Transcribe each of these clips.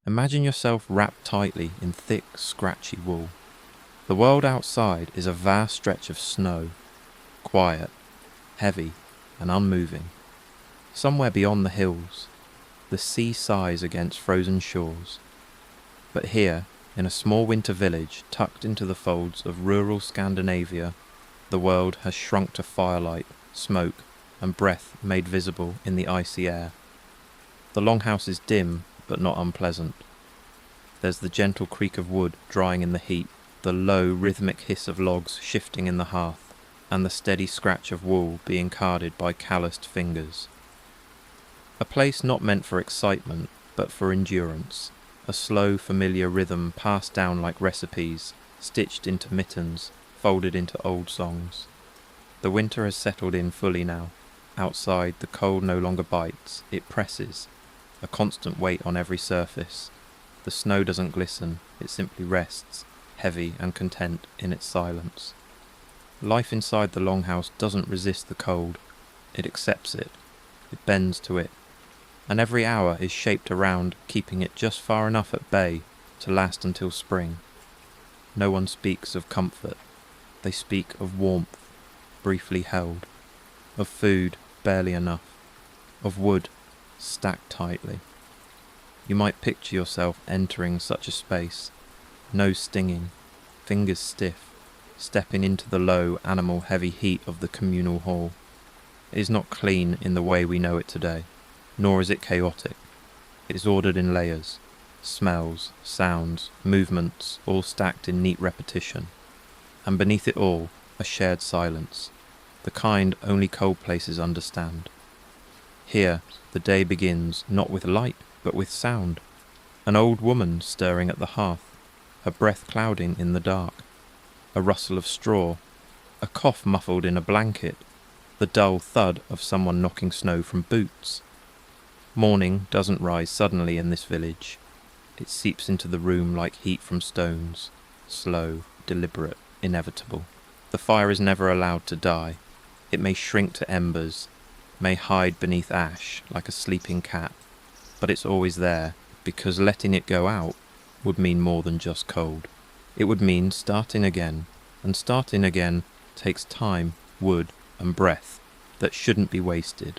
Imagine yourself wrapped tightly in thick, scratchy wool. The world outside is a vast stretch of snow, quiet, heavy, and unmoving. Somewhere beyond the hills, the sea sighs against frozen shores. But here, in a small winter village tucked into the folds of rural Scandinavia, the world has shrunk to firelight, smoke, and breath made visible in the icy air. The longhouse is dim, but not unpleasant. There's the gentle creak of wood drying in the heat, the low, rhythmic hiss of logs shifting in the hearth, and the steady scratch of wool being carded by calloused fingers. A place not meant for excitement, but for endurance. A slow, familiar rhythm passed down like recipes, stitched into mittens, folded into old songs. The winter has settled in fully now. Outside, the cold no longer bites, it presses, a constant weight on every surface. The snow doesn't glisten, it simply rests, heavy and content in its silence. Life inside the longhouse doesn't resist the cold, it accepts it, it bends to it, and every hour is shaped around keeping it just far enough at bay to last until spring. No one speaks of comfort, they speak of warmth, briefly held, of food barely enough, of wood stacked tightly. You might picture yourself entering such a space, nose stinging, fingers stiff, stepping into the low, animal-heavy heat of the communal hall. It is not clean in the way we know it today, nor is it chaotic. It is ordered in layers, smells, sounds, movements, all stacked in neat repetition. And beneath it all, a shared silence, the kind only cold places understand. Here, the day begins not with light, but with sound. An old woman stirring at the hearth, her breath clouding in the dark. A rustle of straw, a cough muffled in a blanket, the dull thud of someone knocking snow from boots. Morning doesn't rise suddenly in this village. It seeps into the room like heat from stones, slow, deliberate, inevitable. The fire is never allowed to die. It may shrink to embers, may hide beneath ash like a sleeping cat, but it's always there, because letting it go out would mean more than just cold. It would mean starting again, and starting again takes time, wood, and breath that shouldn't be wasted.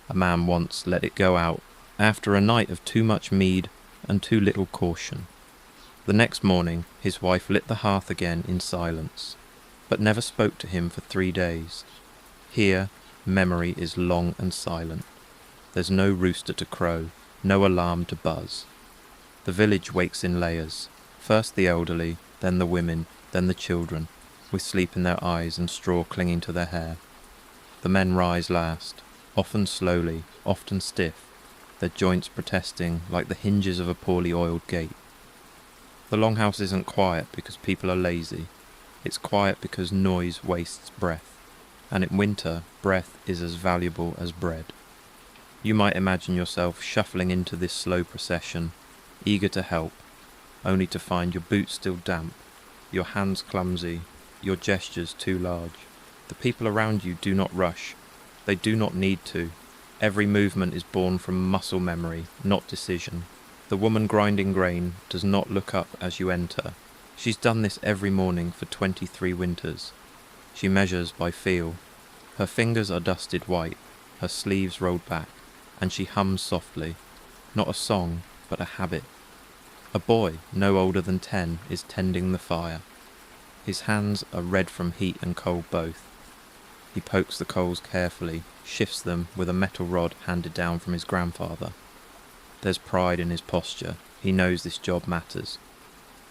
A man once let it go out after a night of too much mead and too little caution. The next morning his wife lit the hearth again in silence, but never spoke to him for 3 days. Here memory is long and silent. There's no rooster to crow, no alarm to buzz. The village wakes in layers, first the elderly, then the women, then the children, with sleep in their eyes and straw clinging to their hair. The men rise last, often slowly, often stiff, their joints protesting like the hinges of a poorly oiled gate. The longhouse isn't quiet because people are lazy. It's quiet because noise wastes breath, and in winter, breath is as valuable as bread. You might imagine yourself shuffling into this slow procession, eager to help, only to find your boots still damp, your hands clumsy, your gestures too large. The people around you do not rush. They do not need to. Every movement is born from muscle memory, not decision. The woman grinding grain does not look up as you enter. She's done this every morning for 23 winters. She measures by feel. Her fingers are dusted white, her sleeves rolled back, and she hums softly, not a song, but a habit. A boy, no older than 10, is tending the fire. His hands are red from heat and cold both. He pokes the coals carefully, shifts them with a metal rod handed down from his grandfather. There's pride in his posture. He knows this job matters.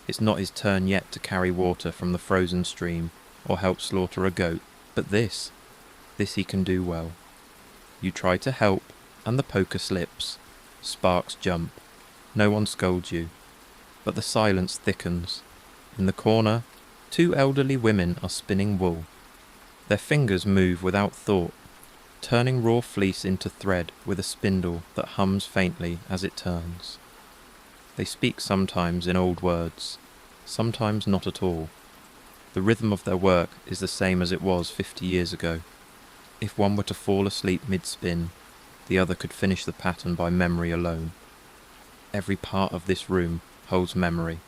It's not his turn yet to carry water from the frozen stream or help slaughter a goat, but this he can do well. You try to help, and the poker slips. Sparks jump. No one scolds you. But the silence thickens. In the corner, 2 elderly women are spinning wool. Their fingers move without thought, turning raw fleece into thread with a spindle that hums faintly as it turns. They speak sometimes in old words, sometimes not at all. The rhythm of their work is the same as it was 50 years ago. If one were to fall asleep mid-spin, the other could finish the pattern by memory alone. Every part of this room holds memory.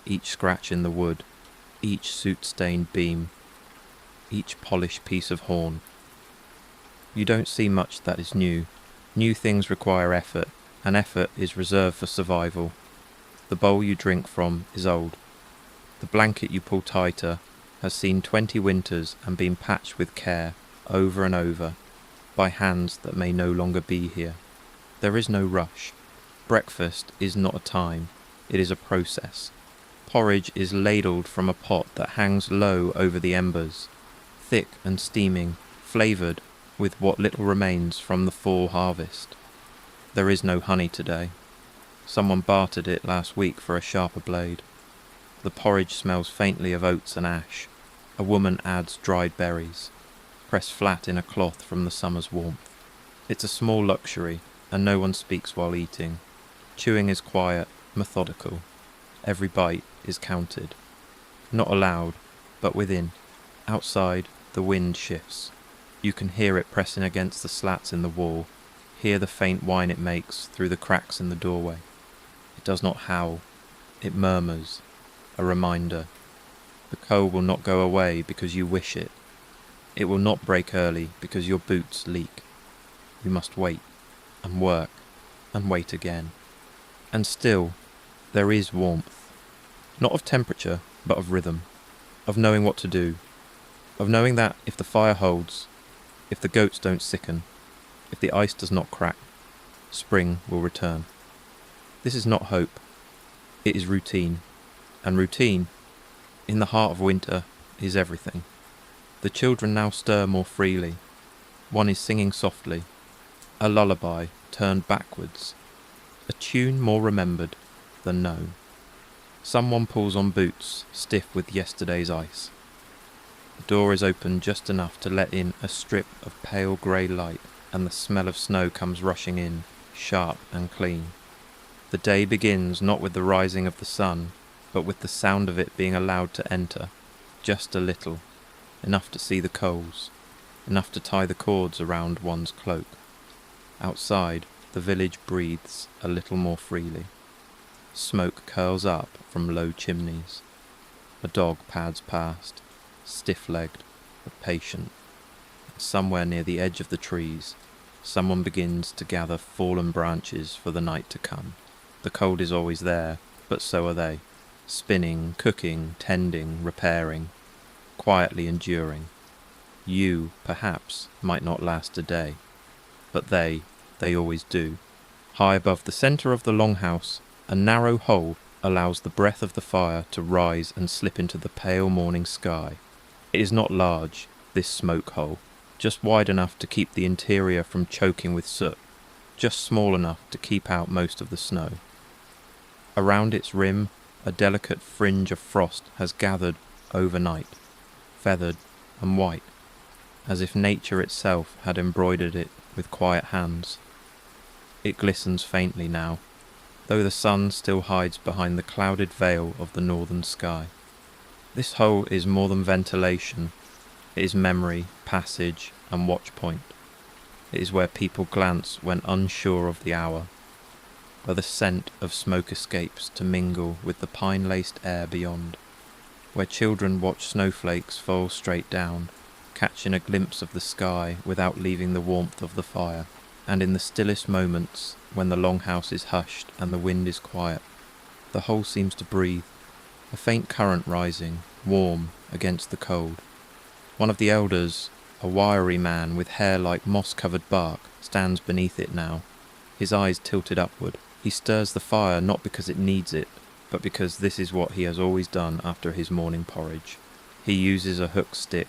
Each scratch in the wood, each soot-stained beam, each polished piece of horn. You don't see much that is new. New things require effort, and effort is reserved for survival. The bowl you drink from is old. The blanket you pull tighter has seen 20 winters and been patched with care over and over by hands that may no longer be here. There is no rush. Breakfast is not a time, it is a process. Porridge is ladled from a pot that hangs low over the embers, thick and steaming, flavoured with what little remains from the fall harvest. There is no honey today. Someone bartered it last week for a sharper blade. The porridge smells faintly of oats and ash. A woman adds dried berries, pressed flat in a cloth from the summer's warmth. It's a small luxury, and no one speaks while eating. Chewing is quiet, methodical. Every bite is counted. Not aloud, but within. Outside, the wind shifts. You can hear it pressing against the slats in the wall, hear the faint whine it makes through the cracks in the doorway. It does not howl. It murmurs, a reminder. The coal will not go away because you wish it. It will not break early because your boots leak. You must wait, and work, and wait again. And still, there is warmth. Not of temperature, but of rhythm. Of knowing what to do. Of knowing that if the fire holds, if the goats don't sicken, if the ice does not crack, spring will return. This is not hope. It is routine. And routine, in the heart of winter, is everything. The children now stir more freely. One is singing softly, a lullaby turned backwards, a tune more remembered than known. Someone pulls on boots stiff with yesterday's ice. The door is open just enough to let in a strip of pale grey light, and the smell of snow comes rushing in, sharp and clean. The day begins not with the rising of the sun, but with the sound of it being allowed to enter, just a little, enough to see the coals, enough to tie the cords around one's cloak. Outside, the village breathes a little more freely. Smoke curls up from low chimneys. A dog pads past, stiff-legged but patient. Somewhere near the edge of the trees, someone begins to gather fallen branches for the night to come. The cold is always there, but so are they, spinning, cooking, tending, repairing, quietly enduring. You, perhaps, might not last a day, but they always do. High above the centre of the longhouse, a narrow hole allows the breath of the fire to rise and slip into the pale morning sky. It is not large, this smoke hole, just wide enough to keep the interior from choking with soot, just small enough to keep out most of the snow. Around its rim, a delicate fringe of frost has gathered overnight, feathered and white, as if nature itself had embroidered it with quiet hands. It glistens faintly now, though the sun still hides behind the clouded veil of the northern sky. This hole is more than ventilation. It is memory, passage, and watch point. It is where people glance when unsure of the hour, where the scent of smoke escapes to mingle with the pine-laced air beyond, where children watch snowflakes fall straight down, catching a glimpse of the sky without leaving the warmth of the fire, and in the stillest moments, when the longhouse is hushed and the wind is quiet, the whole seems to breathe, a faint current rising, warm, against the cold. One of the elders, a wiry man with hair like moss-covered bark, stands beneath it now, his eyes tilted upward. He stirs the fire not because it needs it, but because this is what he has always done after his morning porridge. He uses a hook stick,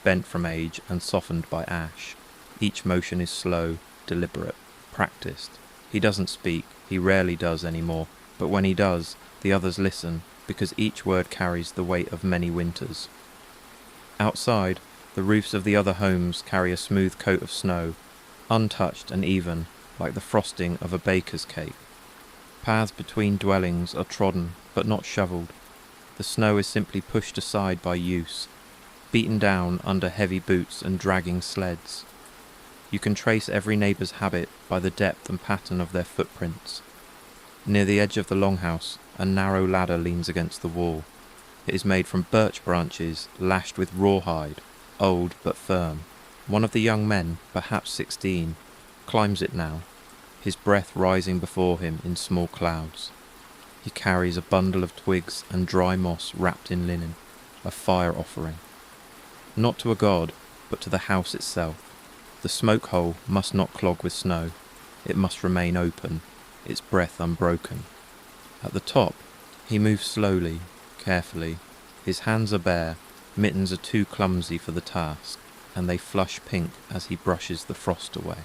bent from age and softened by ash. Each motion is slow, deliberate, practiced. He doesn't speak, he rarely does anymore, but when he does, the others listen, because each word carries the weight of many winters. Outside, the roofs of the other homes carry a smooth coat of snow, untouched and even, like the frosting of a baker's cake. Paths between dwellings are trodden, but not shovelled. The snow is simply pushed aside by use, beaten down under heavy boots and dragging sleds. You can trace every neighbour's habit by the depth and pattern of their footprints. Near the edge of the longhouse, a narrow ladder leans against the wall. It is made from birch branches lashed with rawhide, old but firm. One of the young men, perhaps 16, climbs it now, his breath rising before him in small clouds. He carries a bundle of twigs and dry moss wrapped in linen, a fire offering. Not to a god, but to the house itself. The smoke hole must not clog with snow. It must remain open, its breath unbroken. At the top, he moves slowly, carefully. His hands are bare, mittens are too clumsy for the task, and they flush pink as he brushes the frost away.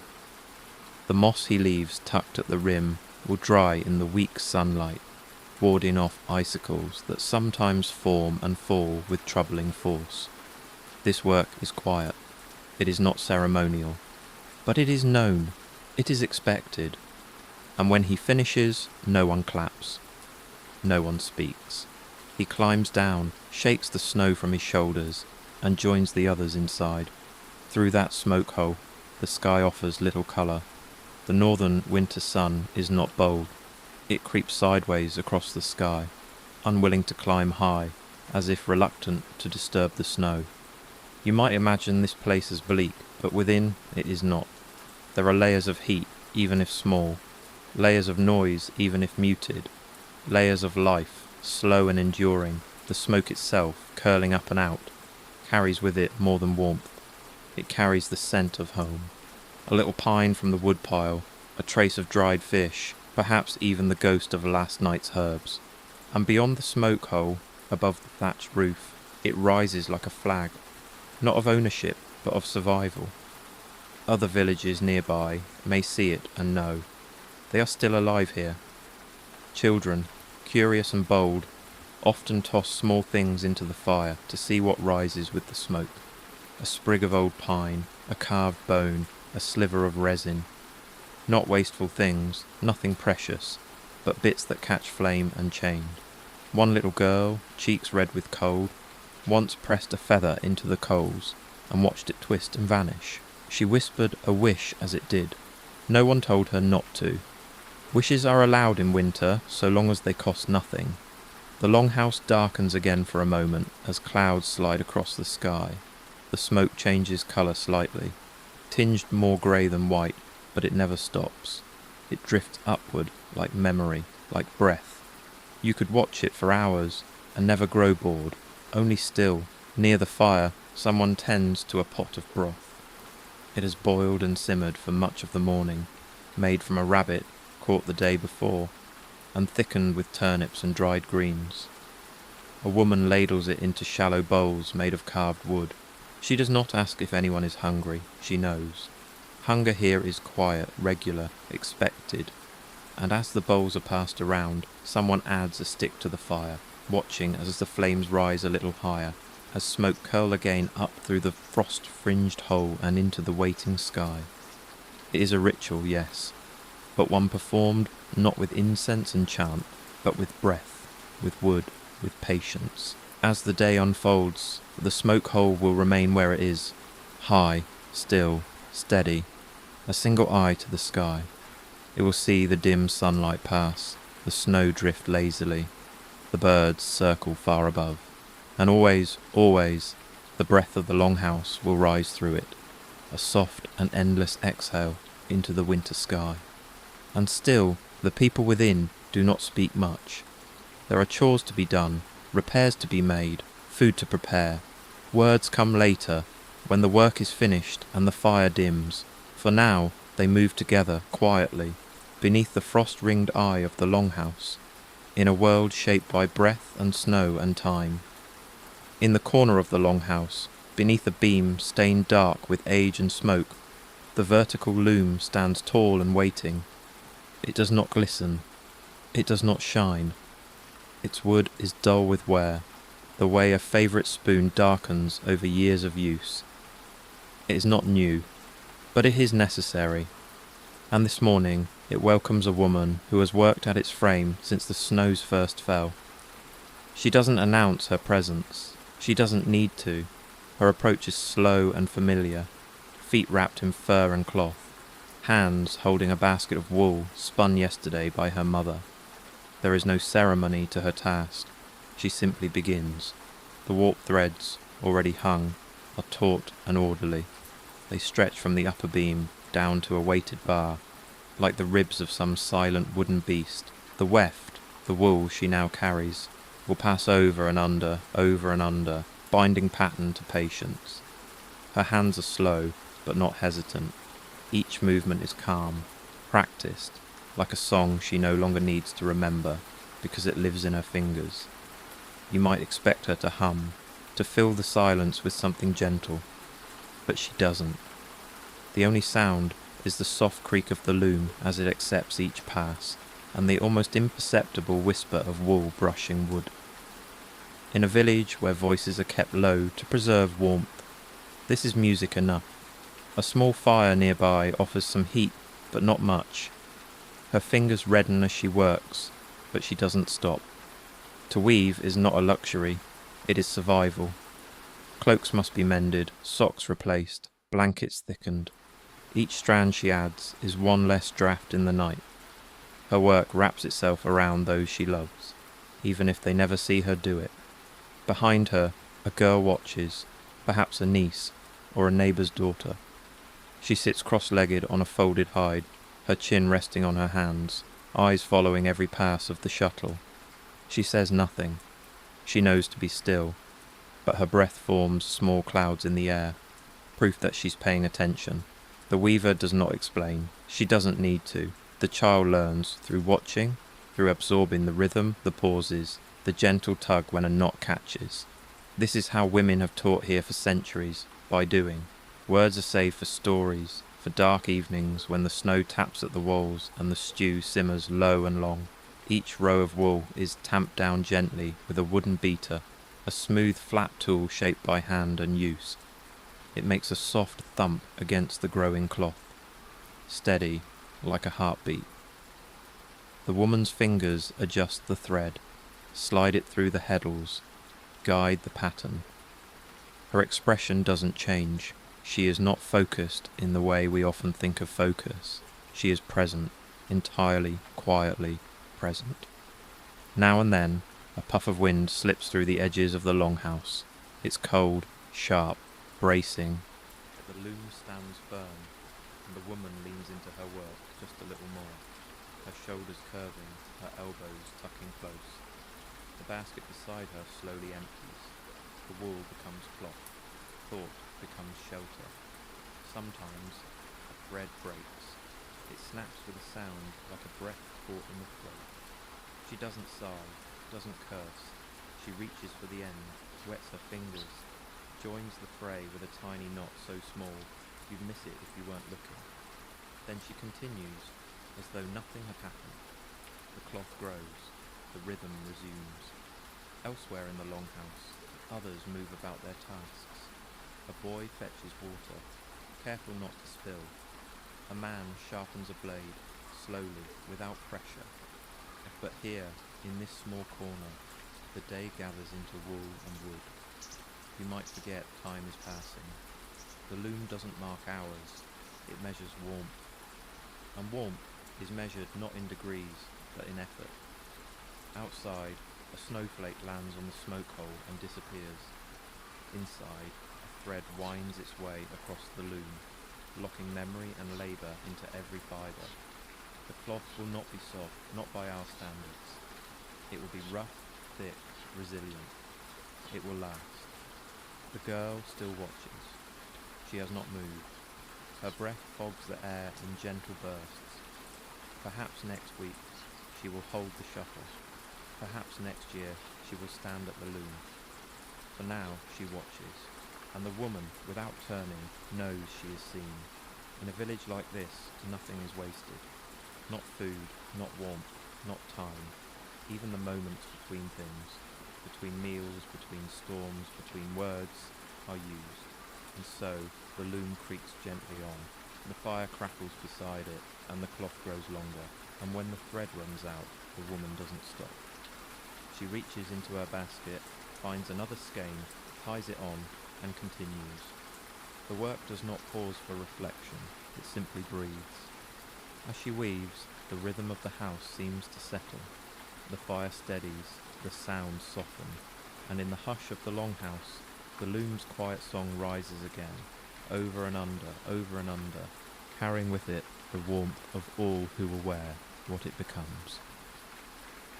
The moss he leaves tucked at the rim will dry in the weak sunlight, warding off icicles that sometimes form and fall with troubling force. This work is quiet. It is not ceremonial, but it is known, it is expected, and when he finishes, no one claps, no one speaks. He climbs down, shakes the snow from his shoulders, and joins the others inside. Through that smoke hole, the sky offers little colour. The northern winter sun is not bold. It creeps sideways across the sky, unwilling to climb high, as if reluctant to disturb the snow. You might imagine this place as bleak, but within it is not. There are layers of heat, even if small, layers of noise, even if muted, layers of life, slow and enduring. The smoke itself, curling up and out, carries with it more than warmth. It carries the scent of home. A little pine from the woodpile, a trace of dried fish, perhaps even the ghost of last night's herbs. And beyond the smoke hole, above the thatched roof, it rises like a flag, not of ownership, but of survival. Other villages nearby may see it and know. They are still alive here. Children, curious and bold, often toss small things into the fire to see what rises with the smoke. A sprig of old pine, a carved bone, a sliver of resin. Not wasteful things, nothing precious, but bits that catch flame unchained. One little girl, cheeks red with cold, once pressed a feather into the coals and watched it twist and vanish. She whispered a wish as it did. No one told her not to. Wishes are allowed in winter so long as they cost nothing. The longhouse darkens again for a moment as clouds slide across the sky. The smoke changes colour slightly, tinged more grey than white, but it never stops. It drifts upward like memory, like breath. You could watch it for hours and never grow bored. Only still, near the fire, someone tends to a pot of broth. It has boiled and simmered for much of the morning, made from a rabbit caught the day before, and thickened with turnips and dried greens. A woman ladles it into shallow bowls made of carved wood. She does not ask if anyone is hungry, she knows. Hunger here is quiet, regular, expected, and as the bowls are passed around, someone adds a stick to the fire, watching as the flames rise a little higher, as smoke curl again up through the frost-fringed hole and into the waiting sky. It is a ritual, yes, but one performed not with incense and chant, but with breath, with wood, with patience. As the day unfolds, the smoke hole will remain where it is, high, still, steady, a single eye to the sky. It will see the dim sunlight pass, the snow drift lazily, the birds circle far above, and always, always, the breath of the longhouse will rise through it, a soft and endless exhale into the winter sky. And still, the people within do not speak much. There are chores to be done, repairs to be made, food to prepare. Words come later, when the work is finished and the fire dims. For now, they move together, quietly, beneath the frost-ringed eye of the longhouse, in a world shaped by breath and snow and time. In the corner of the longhouse, beneath a beam stained dark with age and smoke, the vertical loom stands tall and waiting. It does not glisten. It does not shine. Its wood is dull with wear, the way a favourite spoon darkens over years of use. It is not new, but it is necessary, and this morning it welcomes a woman who has worked at its frame since the snows first fell. She doesn't announce her presence. She doesn't need to. Her approach is slow and familiar, feet wrapped in fur and cloth, hands holding a basket of wool spun yesterday by her mother. There is no ceremony to her task. She simply begins. The warp threads, already hung, are taut and orderly. They stretch from the upper beam down to a weighted bar, like the ribs of some silent wooden beast. The weft, the wool she now carries, will pass over and under, binding pattern to patience. Her hands are slow, but not hesitant. Each movement is calm, practiced, like a song she no longer needs to remember, because it lives in her fingers. You might expect her to hum, to fill the silence with something gentle, but she doesn't. The only sound is the soft creak of the loom as it accepts each pass, and the almost imperceptible whisper of wool brushing wood. In a village where voices are kept low to preserve warmth, this is music enough. A small fire nearby offers some heat, but not much. Her fingers redden as she works, but she doesn't stop. To weave is not a luxury, it is survival. Cloaks must be mended, socks replaced, blankets thickened. Each strand she adds is one less draft in the night. Her work wraps itself around those she loves, even if they never see her do it. Behind her, a girl watches, perhaps a niece or a neighbour's daughter. She sits cross-legged on a folded hide, her chin resting on her hands, eyes following every pass of the shuttle. She says nothing. She knows to be still, but her breath forms small clouds in the air, proof that she's paying attention. The weaver does not explain. She doesn't need to. The child learns through watching, through absorbing the rhythm, the pauses, the gentle tug when a knot catches. This is how women have taught here for centuries, by doing. Words are saved for stories, for dark evenings when the snow taps at the walls and the stew simmers low and long. Each row of wool is tamped down gently with a wooden beater, a smooth flat tool shaped by hand and use. It makes a soft thump against the growing cloth, steady like a heartbeat. The woman's fingers adjust the thread, slide it through the heddles, guide the pattern. Her expression doesn't change. She is not focused in the way we often think of focus. She is present, entirely, quietly present. Now and then, a puff of wind slips through the edges of the longhouse. It's cold, sharp, bracing. The loom stands firm, and the woman leans into her work just a little more, her shoulders curving, her elbows tucking close. The basket beside her slowly empties. The wool becomes cloth. Thought becomes shelter. Sometimes a thread breaks. It snaps with a sound like a breath caught in the throat. She doesn't sigh, doesn't curse. She reaches for the end, wets her fingers, joins the fray with a tiny knot so small you'd miss it if you weren't looking. Then she continues, as though nothing had happened. The cloth grows, the rhythm resumes. Elsewhere in the longhouse, others move about their tasks. A boy fetches water, careful not to spill. A man sharpens a blade, slowly, without pressure. But here, in this small corner, the day gathers into wool and wood. You might forget time is passing. The loom doesn't mark hours, it measures warmth. And warmth is measured not in degrees, but in effort. Outside, a snowflake lands on the smoke hole and disappears. Inside, a thread winds its way across the loom, locking memory and labour into every fibre. The cloth will not be soft, not by our standards. It will be rough, thick, resilient. It will last. The girl still watches. She has not moved. Her breath fogs the air in gentle bursts. Perhaps next week she will hold the shuttle. Perhaps next year she will stand at the loom. For now she watches, and the woman, without turning, knows she is seen. In a village like this, nothing is wasted. Not food, not warmth, not time. Even the moments between things, between meals, between storms, between words, are used. And so the loom creaks gently on. The fire crackles beside it, and the cloth grows longer. And when the thread runs out, the woman doesn't stop. She reaches into her basket, finds another skein, ties it on, and continues. The work does not pause for reflection, it simply breathes. As she weaves, the rhythm of the house seems to settle. The fire steadies, the sounds soften, and in the hush of the longhouse, the loom's quiet song rises again, over and under, carrying with it the warmth of all who aware what it becomes.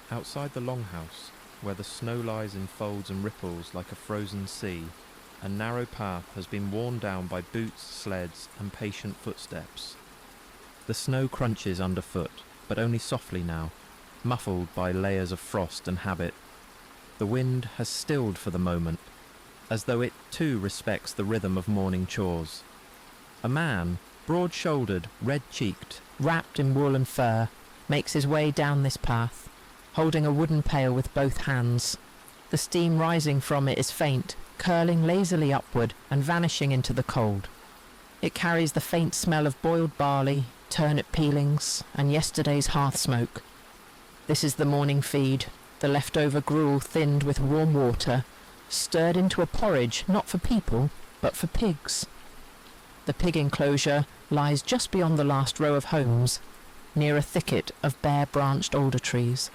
Outside the longhouse, where the snow lies in folds and ripples like a frozen sea, a narrow path has been worn down by boots, sleds, and patient footsteps. The snow crunches underfoot, but only softly now, muffled by layers of frost and habit. The wind has stilled for the moment, as though it too respects the rhythm of morning chores. A man, broad-shouldered, red-cheeked, wrapped in wool and fur, makes his way down this path, holding a wooden pail with both hands. The steam rising from it is faint, curling lazily upward and vanishing into the cold. It carries the faint smell of boiled barley, turnip peelings, and yesterday's hearth smoke. This is the morning feed, the leftover gruel thinned with warm water, stirred into a porridge not for people, but for pigs. The pig enclosure lies just beyond the last row of homes, near a thicket of bare-branched alder trees.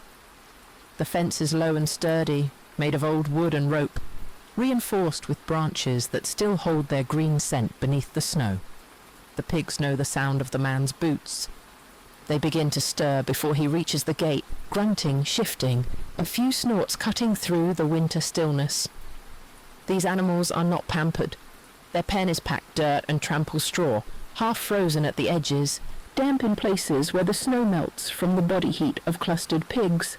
The fence is low and sturdy, made of old wood and rope, reinforced with branches that still hold their green scent beneath the snow. The pigs know the sound of the man's boots. They begin to stir before he reaches the gate, grunting, shifting, a few snorts cutting through the winter stillness. These animals are not pampered. Their pen is packed dirt and trampled straw, half frozen at the edges, damp in places where the snow melts from the body heat of clustered pigs.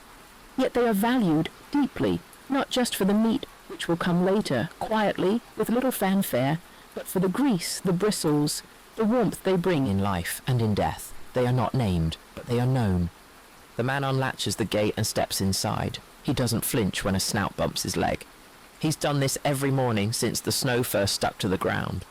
Yet they are valued deeply, not just for the meat, which will come later, quietly, with little fanfare, but for the grease, the bristles, the warmth they bring in life and in death. They are not named, but they are known. The man unlatches the gate and steps inside. He doesn't flinch when a snout bumps his leg. He's done this every morning since the snow first stuck to the ground.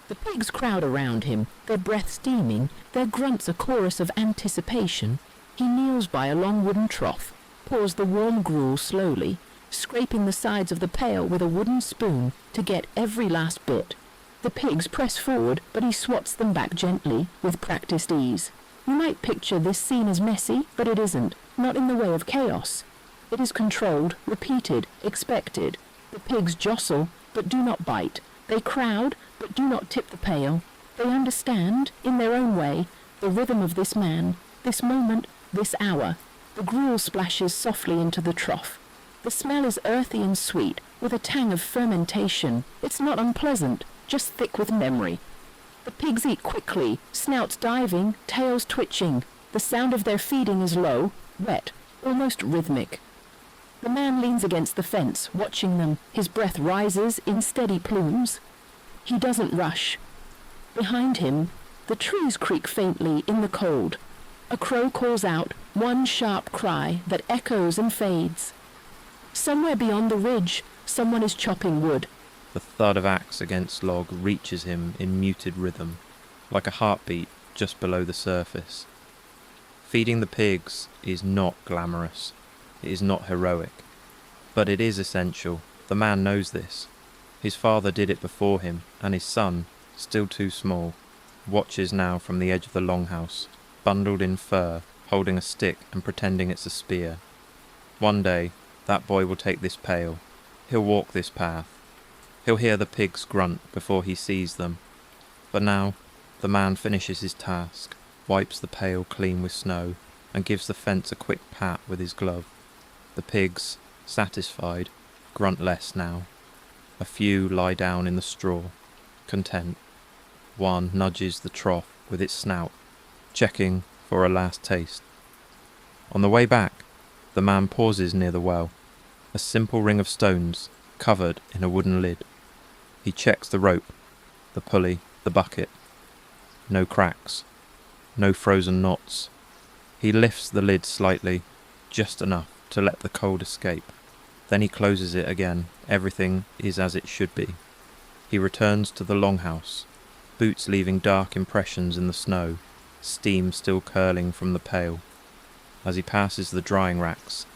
The pigs crowd around him, their breath steaming, their grunts a chorus of anticipation. He kneels by a long wooden trough, pours the warm gruel slowly, scraping the sides of the pail with a wooden spoon to get every last bit. The pigs press forward, but he swats them back gently, with practiced ease. You might picture this scene as messy, but it isn't, not in the way of chaos. It is controlled, repeated, expected. The pigs jostle, but do not bite. They crowd, but do not tip the pail. They understand, in their own way, the rhythm of this man, this moment, this hour. The gruel splashes softly into the trough. The smell is earthy and sweet, with a tang of fermentation. It's not unpleasant, just thick with memory. The pigs eat quickly, snouts diving, tails twitching. The sound of their feeding is low, wet, almost rhythmic. The man leans against the fence, watching them. His breath rises in steady plumes. He doesn't rush. Behind him, the trees creak faintly in the cold. A crow calls out, one sharp cry that echoes and fades. Somewhere beyond the ridge, someone is chopping wood. The thud of axe against log reaches him in muted rhythm, like a heartbeat just below the surface. Feeding the pigs is not glamorous. It is not heroic. But it is essential. The man knows this. His father did it before him, and his son, still too small, watches now from the edge of the longhouse, bundled in fur, holding a stick and pretending it's a spear. One day, that boy will take this pail. He'll walk this path. He'll hear the pigs grunt before he sees them. But now, the man finishes his task, wipes the pail clean with snow, and gives the fence a quick pat with his glove. The pigs, satisfied, grunt less now. A few lie down in the straw, content. One nudges the trough with its snout, checking for a last taste. On the way back, the man pauses near the well, a simple ring of stones covered in a wooden lid. He checks the rope, the pulley, the bucket. No cracks, no frozen knots. He lifts the lid slightly, just enough to let the cold escape. Then he closes it again. Everything is as it should be. He returns to the longhouse, boots leaving dark impressions in the snow, steam still curling from the pail. As he passes the drying racks,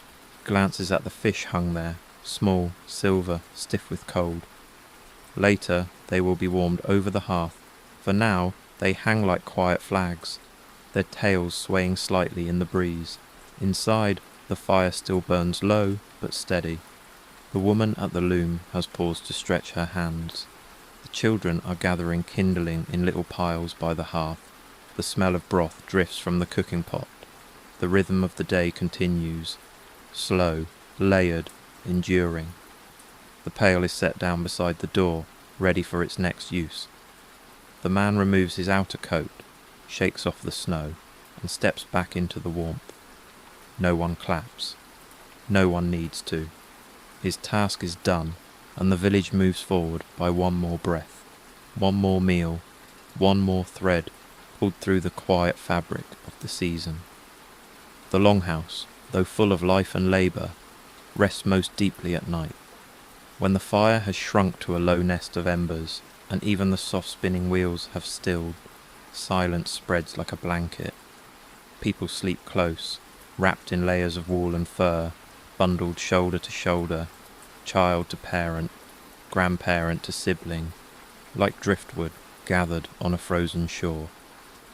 glances at the fish hung there, small, silver, stiff with cold. Later they will be warmed over the hearth, for now they hang like quiet flags, their tails swaying slightly in the breeze. Inside, The fire still burns low but steady. The woman at the loom has paused to stretch her hands. The children are gathering kindling in little piles by the hearth. The smell of broth drifts from the cooking pot. The rhythm of the day continues, slow, layered, enduring. The pail is set down beside the door, ready for its next use. The man removes his outer coat, shakes off the snow, and steps back into the warmth. No one claps. No one needs to. His task is done, and the village moves forward by one more breath, one more meal, one more thread pulled through the quiet fabric of the season. The longhouse, though full of life and labour, rests most deeply at night. When the fire has shrunk to a low nest of embers, and even the soft spinning wheels have stilled, silence spreads like a blanket. People sleep close, wrapped in layers of wool and fur, bundled shoulder to shoulder, child to parent, grandparent to sibling, like driftwood gathered on a frozen shore.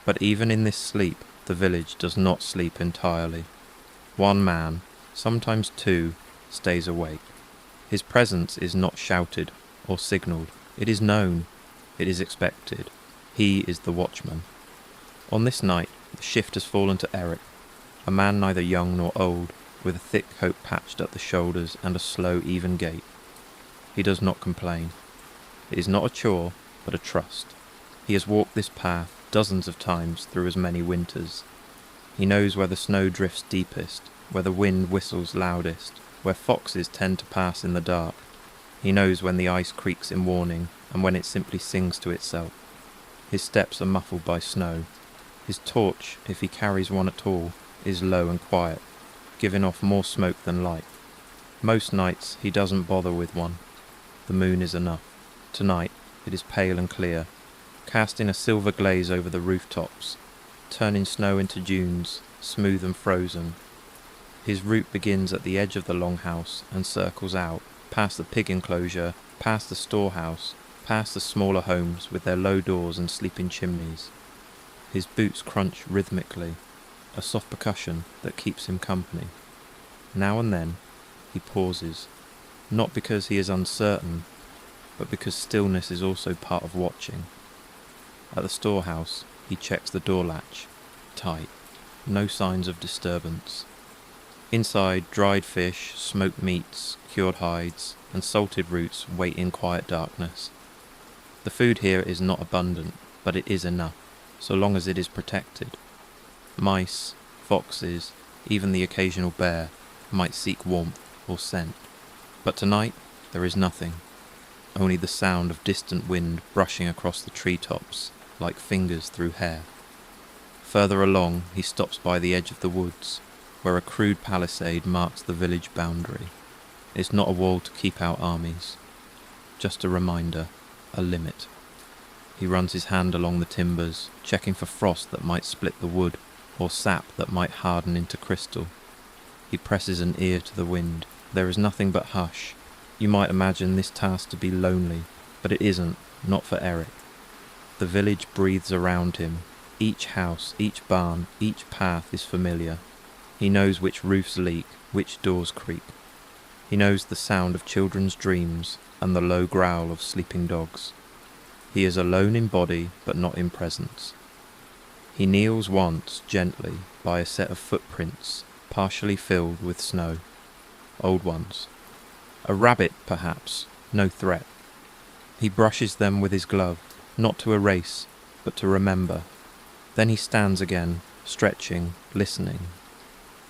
But even in this sleep, the village does not sleep entirely. One man, sometimes two, stays awake. His presence is not shouted or signalled. It is known. It is expected. He is the watchman. On this night, the shift has fallen to Eric, a man neither young nor old, with a thick coat patched at the shoulders and a slow, even gait. He does not complain. It is not a chore, but a trust. He has walked this path dozens of times through as many winters. He knows where the snow drifts deepest, where the wind whistles loudest, where foxes tend to pass in the dark. He knows when the ice creaks in warning, and when it simply sings to itself. His steps are muffled by snow. His torch, if he carries one at all, is low and quiet, giving off more smoke than light. Most nights he doesn't bother with one. The moon is enough. Tonight it is pale and clear, casting a silver glaze over the rooftops, turning snow into dunes, smooth and frozen. His route begins at the edge of the longhouse and circles out, past the pig enclosure, past the storehouse, past the smaller homes with their low doors and sleeping chimneys. His boots crunch rhythmically, a soft percussion that keeps him company. Now and then he pauses, not because he is uncertain, but because stillness is also part of watching. At the storehouse, he checks the door latch. Tight. No signs of disturbance. Inside, dried fish, smoked meats, cured hides, and salted roots wait in quiet darkness. The food here is not abundant, but it is enough, so long as it is protected. Mice, foxes, even the occasional bear, might seek warmth or scent. But tonight, there is nothing. Only the sound of distant wind brushing across the treetops, like fingers through hair. Further along, he stops by the edge of the woods, where a crude palisade marks the village boundary. It's not a wall to keep out armies. Just a reminder, a limit. He runs his hand along the timbers, checking for frost that might split the wood, or sap that might harden into crystal. He presses an ear to the wind. There is nothing but hush. You might imagine this task to be lonely, but it isn't, not for Eric. The village breathes around him. Each house, each barn, each path is familiar. He knows which roofs leak, which doors creak. He knows the sound of children's dreams and the low growl of sleeping dogs. He is alone in body, but not in presence. He kneels once, gently, by a set of footprints, partially filled with snow. Old ones. A rabbit, perhaps, no threat. He brushes them with his glove, not to erase, but to remember. Then he stands again, stretching, listening.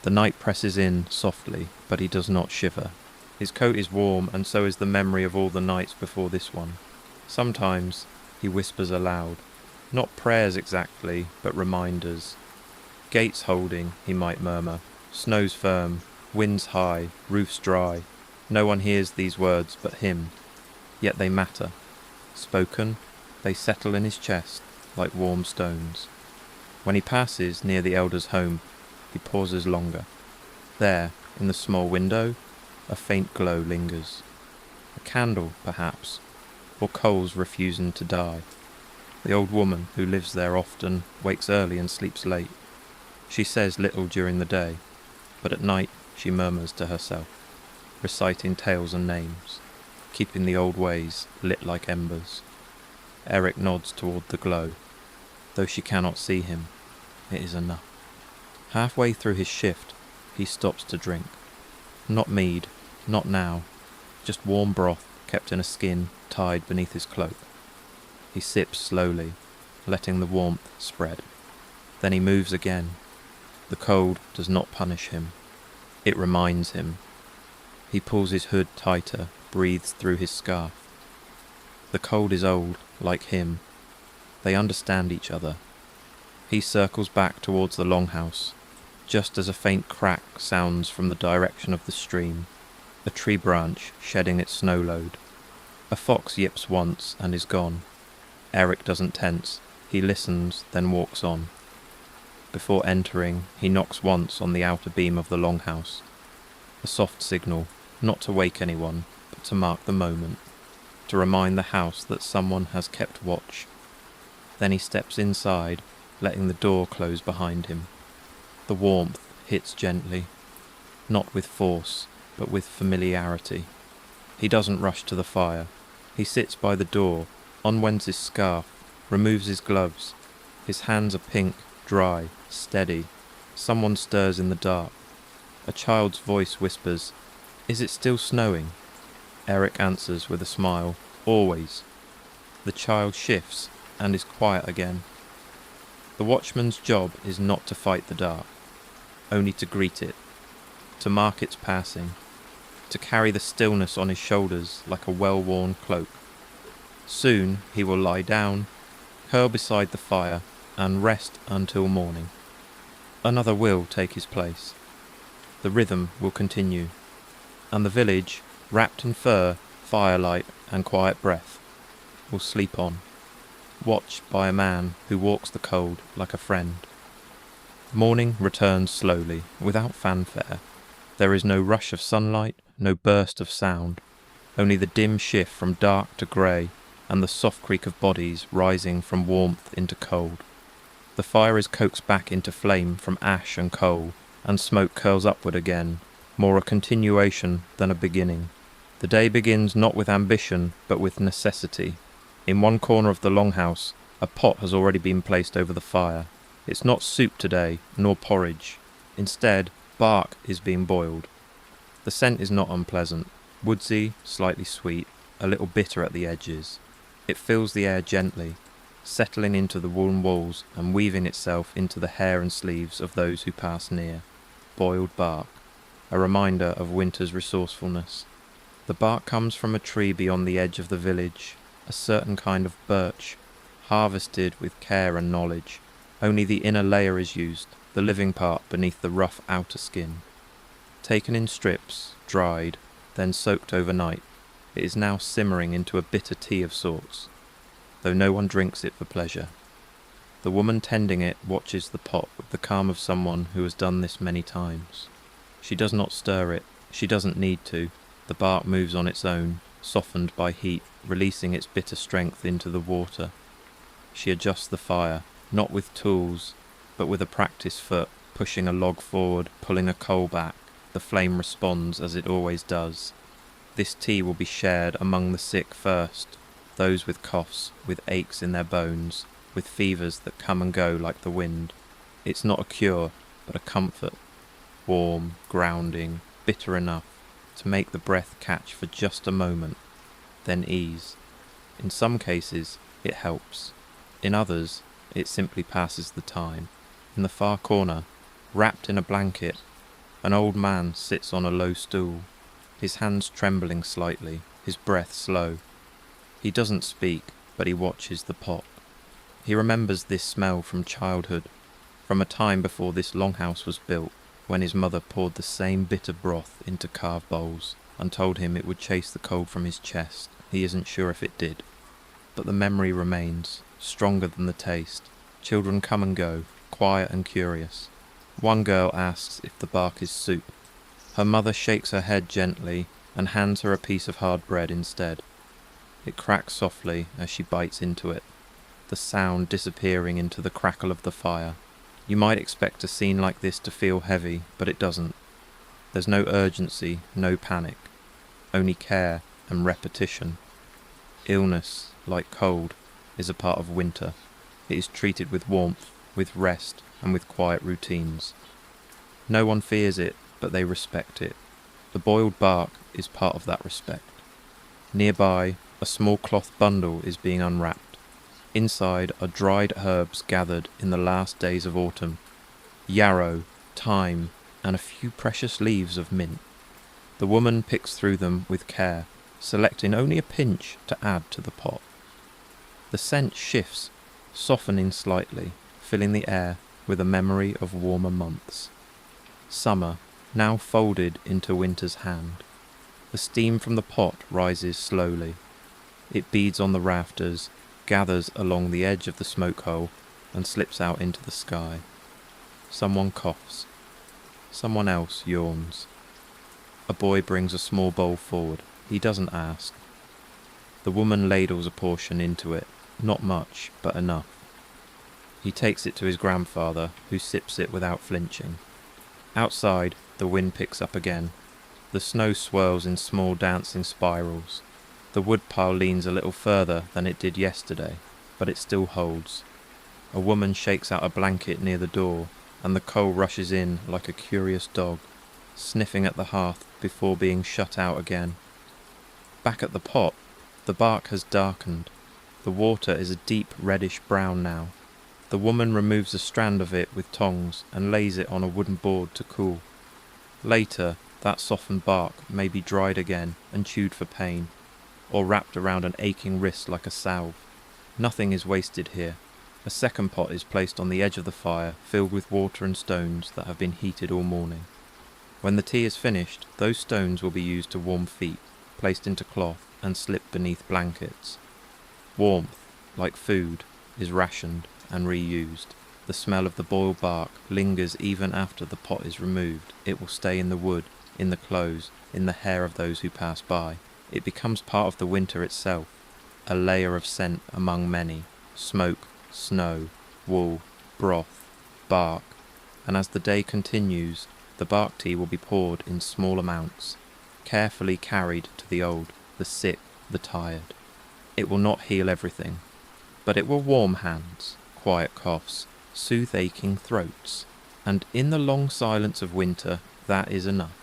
The night presses in softly, but he does not shiver. His coat is warm, and so is the memory of all the nights before this one. Sometimes he whispers aloud, not prayers exactly, but reminders. Gates holding, he might murmur. Snow's firm, winds high, roofs dry. No one hears these words but him. Yet they matter. Spoken, they settle in his chest like warm stones. When he passes near the elder's home, he pauses longer. There, in the small window, a faint glow lingers. A candle, perhaps, or coals refusing to die. The old woman who lives there often wakes early and sleeps late. She says little during the day, but at night she murmurs to herself, reciting tales and names, keeping the old ways lit like embers. Eric nods toward the glow. Though she cannot see him, it is enough. Halfway through his shift, he stops to drink. Not mead, not now, just warm broth kept in a skin tied beneath his cloak. He sips slowly, letting the warmth spread. Then he moves again. The cold does not punish him. It reminds him. He pulls his hood tighter, breathes through his scarf. The cold is old, like him. They understand each other. He circles back towards the longhouse, just as a faint crack sounds from the direction of the stream, a tree branch shedding its snow load. A fox yips once and is gone. Eric doesn't tense. He listens, then walks on. Before entering, he knocks once on the outer beam of the longhouse. A soft signal, not to wake anyone, but to mark the moment, to remind the house that someone has kept watch. Then he steps inside, letting the door close behind him. The warmth hits gently, not with force, but with familiarity. He doesn't rush to the fire. He sits by the door, unwinds his scarf, removes his gloves. His hands are pink, dry, steady. Someone stirs in the dark. A child's voice whispers, "Is it still snowing?" Eric answers with a smile, "Always." The child shifts and is quiet again. The watchman's job is not to fight the dark, only to greet it, to mark its passing, to carry the stillness on his shoulders like a well-worn cloak. Soon he will lie down, curl beside the fire, and rest until morning. Another will take his place. The rhythm will continue, and the village, wrapped in fur, firelight, and quiet breath, will sleep on, watched by a man who walks the cold like a friend. Morning returns slowly, without fanfare. There is no rush of sunlight, no burst of sound, only the dim shift from dark to grey, and the soft creak of bodies rising from warmth into cold. The fire is coaxed back into flame from ash and coal, and smoke curls upward again, more a continuation than a beginning. The day begins not with ambition, but with necessity. In one corner of the longhouse, a pot has already been placed over the fire. It's not soup today, nor porridge. Instead, bark is being boiled. The scent is not unpleasant, woodsy, slightly sweet, a little bitter at the edges. It fills the air gently, settling into the woolen walls and weaving itself into the hair and sleeves of those who pass near. Boiled bark, a reminder of winter's resourcefulness. The bark comes from a tree beyond the edge of the village, a certain kind of birch, harvested with care and knowledge. Only the inner layer is used, the living part beneath the rough outer skin. Taken in strips, dried, then soaked overnight, it is now simmering into a bitter tea of sorts, though no one drinks it for pleasure. The woman tending it watches the pot with the calm of someone who has done this many times. She does not stir it, she doesn't need to. The bark moves on its own, softened by heat, releasing its bitter strength into the water. She adjusts the fire, not with tools, but with a practiced foot, pushing a log forward, pulling a coal back. The flame responds as it always does. This tea will be shared among the sick first, those with coughs, with aches in their bones, with fevers that come and go like the wind. It's not a cure, but a comfort, warm, grounding, bitter enough to make the breath catch for just a moment, then ease. In some cases, it helps. In others, it simply passes the time. In the far corner, wrapped in a blanket, an old man sits on a low stool, his hands trembling slightly, his breath slow. He doesn't speak, but he watches the pot. He remembers this smell from childhood, from a time before this longhouse was built, when his mother poured the same bitter broth into carved bowls and told him it would chase the cold from his chest. He isn't sure if it did. But the memory remains, stronger than the taste. Children come and go, quiet and curious. One girl asks if the bark is soup. Her mother shakes her head gently and hands her a piece of hard bread instead. It cracks softly as she bites into it, the sound disappearing into the crackle of the fire. You might expect a scene like this to feel heavy, but it doesn't. There's no urgency, no panic, only care and repetition. Illness, like cold, is a part of winter. It is treated with warmth, with rest, and with quiet routines. No one fears it, but they respect it. The boiled bark is part of that respect. Nearby, a small cloth bundle is being unwrapped. Inside are dried herbs gathered in the last days of autumn. Yarrow, thyme, and a few precious leaves of mint. The woman picks through them with care, selecting only a pinch to add to the pot. The scent shifts, softening slightly, filling the air with a memory of warmer months. Summer, now folded into winter's hand. The steam from the pot rises slowly. It beads on the rafters, gathers along the edge of the smoke hole, and slips out into the sky. Someone coughs. Someone else yawns. A boy brings a small bowl forward. He doesn't ask. The woman ladles a portion into it, not much, but enough. He takes it to his grandfather, who sips it without flinching. Outside, the wind picks up again. The snow swirls in small dancing spirals. The woodpile leans a little further than it did yesterday, but it still holds. A woman shakes out a blanket near the door, and the coal rushes in like a curious dog, sniffing at the hearth before being shut out again. Back at the pot, the bark has darkened. The water is a deep reddish brown now. The woman removes a strand of it with tongs and lays it on a wooden board to cool. Later, that softened bark may be dried again and chewed for pain, or wrapped around an aching wrist like a salve. Nothing is wasted here. A second pot is placed on the edge of the fire, filled with water and stones that have been heated all morning. When the tea is finished, those stones will be used to warm feet, placed into cloth and slipped beneath blankets. Warmth, like food, is rationed and reused. The smell of the boiled bark lingers even after the pot is removed. It will stay in the wood, in the clothes, in the hair of those who pass by. It becomes part of the winter itself, a layer of scent among many: smoke, snow, wool, broth, bark, and as the day continues, the bark tea will be poured in small amounts, carefully carried to the old, the sick, the tired. It will not heal everything, but it will warm hands, quiet coughs, soothe aching throats, and in the long silence of winter, that is enough.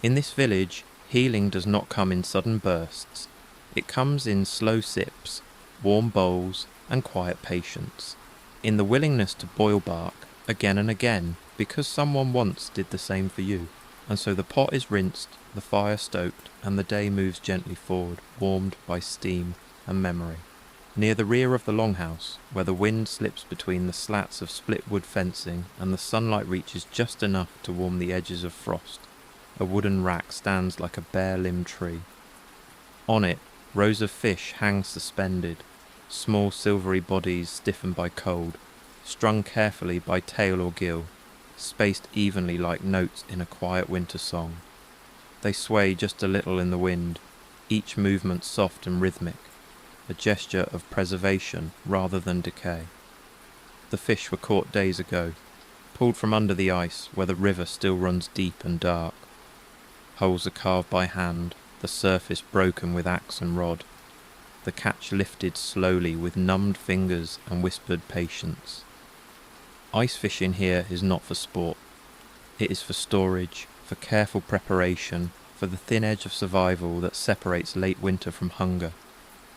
In this village, healing does not come in sudden bursts. It comes in slow sips, warm bowls, and quiet patience. In the willingness to boil bark again and again, because someone once did the same for you. And so the pot is rinsed, the fire stoked, and the day moves gently forward, warmed by steam and memory. Near the rear of the longhouse, where the wind slips between the slats of split wood fencing and the sunlight reaches just enough to warm the edges of frost, a wooden rack stands like a bare-limbed tree. On it, rows of fish hang suspended, small silvery bodies stiffened by cold, strung carefully by tail or gill, spaced evenly like notes in a quiet winter song. They sway just a little in the wind, each movement soft and rhythmic, a gesture of preservation rather than decay. The fish were caught days ago, pulled from under the ice where the river still runs deep and dark. Holes are carved by hand, the surface broken with axe and rod, the catch lifted slowly with numbed fingers and whispered patience. Ice fishing here is not for sport. It is for storage, for careful preparation, for the thin edge of survival that separates late winter from hunger.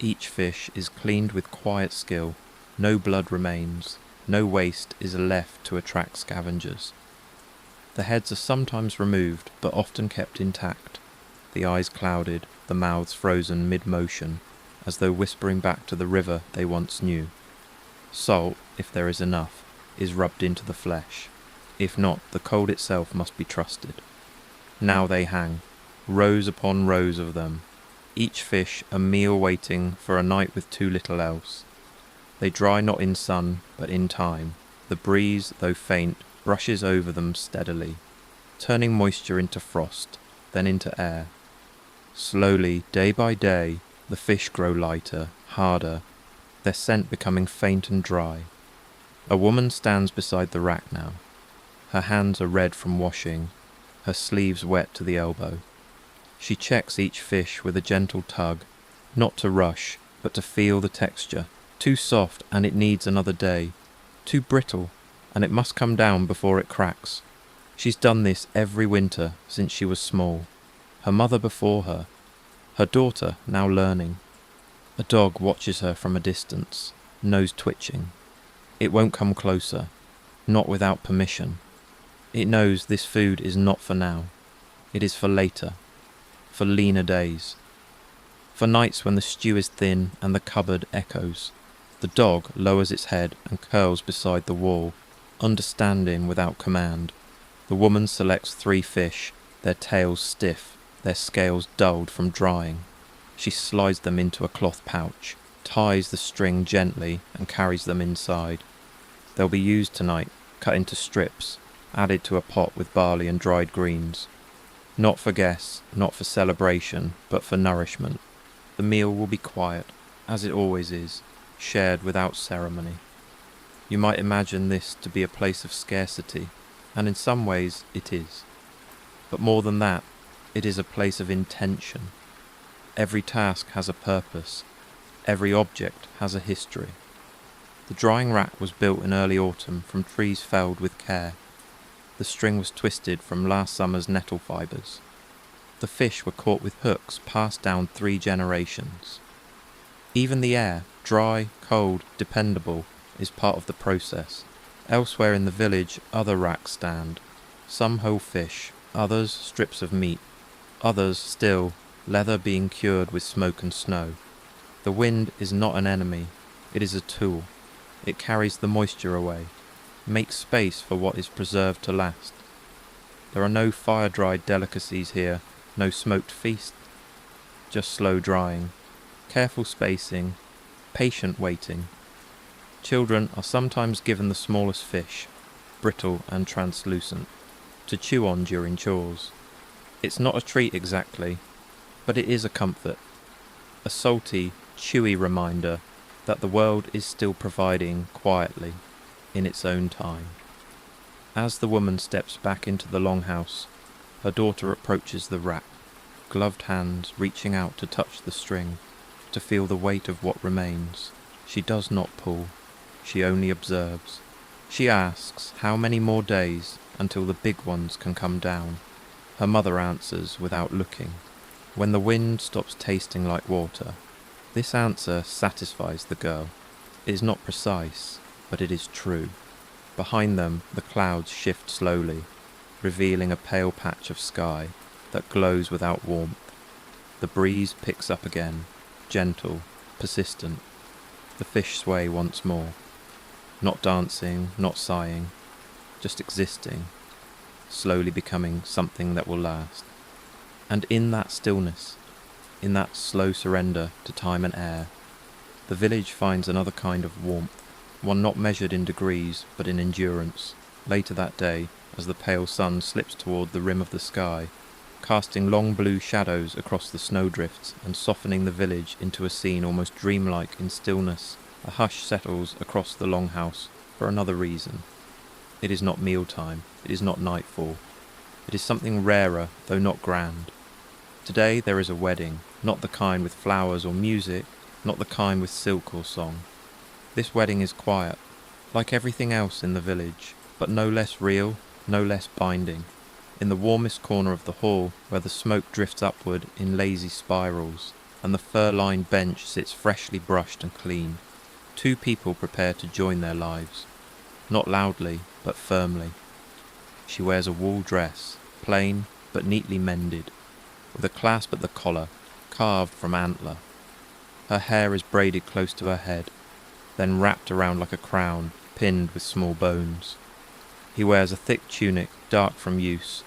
Each fish is cleaned with quiet skill. No blood remains. No waste is left to attract scavengers. The heads are sometimes removed, but often kept intact, the eyes clouded, the mouths frozen mid-motion, as though whispering back to the river they once knew. Salt, if there is enough, is rubbed into the flesh. If not, the cold itself must be trusted. Now they hang, rows upon rows of them, each fish a meal waiting for a night with too little else. They dry not in sun, but in time. The breeze, though faint, brushes over them steadily, turning moisture into frost, then into air. Slowly, day by day, the fish grow lighter, harder, their scent becoming faint and dry. A woman stands beside the rack now. Her hands are red from washing. her sleeves wet to the elbow. She checks each fish with a gentle tug, not to rush, but to feel the texture. Too soft and it needs another day. Too brittle and it must come down before it cracks. She's done this every winter since she was small. Her mother before her. Her daughter now learning. A dog watches her from a distance, nose twitching. It won't come closer, not without permission. It knows this food is not for now. It is for later, for leaner days, for nights when the stew is thin and the cupboard echoes. The dog lowers its head and curls beside the wall, understanding without command. The woman selects 3 fish, their tails stiff, their scales dulled from drying. She slides them into a cloth pouch, ties the string gently and carries them inside. They'll be used tonight, cut into strips, added to a pot with barley and dried greens. Not for guests, not for celebration, but for nourishment. The meal will be quiet, as it always is, shared without ceremony. You might imagine this to be a place of scarcity, and in some ways it is. But more than that, it is a place of intention. Every task has a purpose. Every object has a history. The drying rack was built in early autumn from trees felled with care. The string was twisted from last summer's nettle fibres. The fish were caught with hooks passed down 3 generations. Even the air, dry, cold, dependable, is part of the process. Elsewhere in the village, other racks stand. Some whole fish, others strips of meat, others still leather being cured with smoke and snow. The wind is not an enemy, it is a tool. It carries the moisture away, makes space for what is preserved to last. There are no fire-dried delicacies here, no smoked feast, just slow drying, careful spacing, patient waiting. Children are sometimes given the smallest fish, brittle and translucent, to chew on during chores. It's not a treat exactly, but it is a comfort, a salty, chewy reminder that the world is still providing quietly in its own time. As the woman steps back into the longhouse, her daughter approaches the rack, gloved hands reaching out to touch the string, to feel the weight of what remains. She does not pull, she only observes. She asks how many more days until the big ones can come down. Her mother answers without looking. When the wind stops tasting like water. This answer satisfies the girl. It is not precise, but it is true. Behind them, the clouds shift slowly, revealing a pale patch of sky that glows without warmth. The breeze picks up again, gentle, persistent. The fish sway once more. Not dancing, not sighing, just existing, slowly becoming something that will last. And in that stillness, in that slow surrender to time and air, the village finds another kind of warmth, one not measured in degrees but in endurance. Later that day, as the pale sun slips toward the rim of the sky, casting long blue shadows across the snowdrifts and softening the village into a scene almost dreamlike in stillness, a hush settles across the longhouse for another reason. It is not mealtime, it is not nightfall. It is something rarer, though not grand. Today there is a wedding, not the kind with flowers or music, not the kind with silk or song. This wedding is quiet, like everything else in the village, but no less real, no less binding. In the warmest corner of the hall, where the smoke drifts upward in lazy spirals, and the fur-lined bench sits freshly brushed and clean, 2 people prepare to join their lives, not loudly, but firmly. She wears a wool dress, plain but neatly mended, with a clasp at the collar, carved from antler. Her hair is braided close to her head, then wrapped around like a crown, pinned with small bones. He wears a thick tunic, dark from use,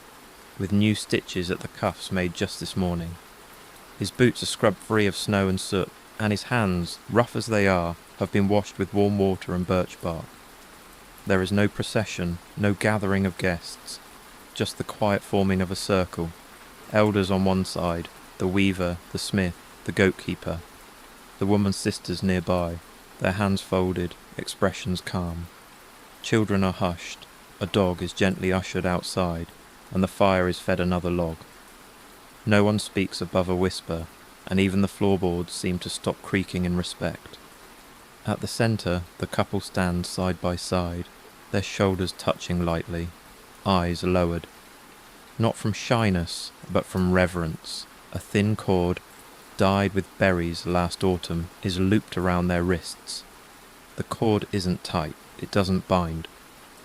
with new stitches at the cuffs made just this morning. His boots are scrubbed free of snow and soot, and his hands, rough as they are, have been washed with warm water and birch bark. There is no procession, no gathering of guests, just the quiet forming of a circle. Elders on one side, the weaver, the smith, the goat-keeper. The woman's sisters nearby, their hands folded, expressions calm. Children are hushed. A dog is gently ushered outside, and the fire is fed another log. No one speaks above a whisper, and even the floorboards seem to stop creaking in respect. At the centre, the couple stands side by side, their shoulders touching lightly, eyes lowered. Not from shyness, but from reverence. A thin cord, dyed with berries last autumn, is looped around their wrists. The cord isn't tight, it doesn't bind.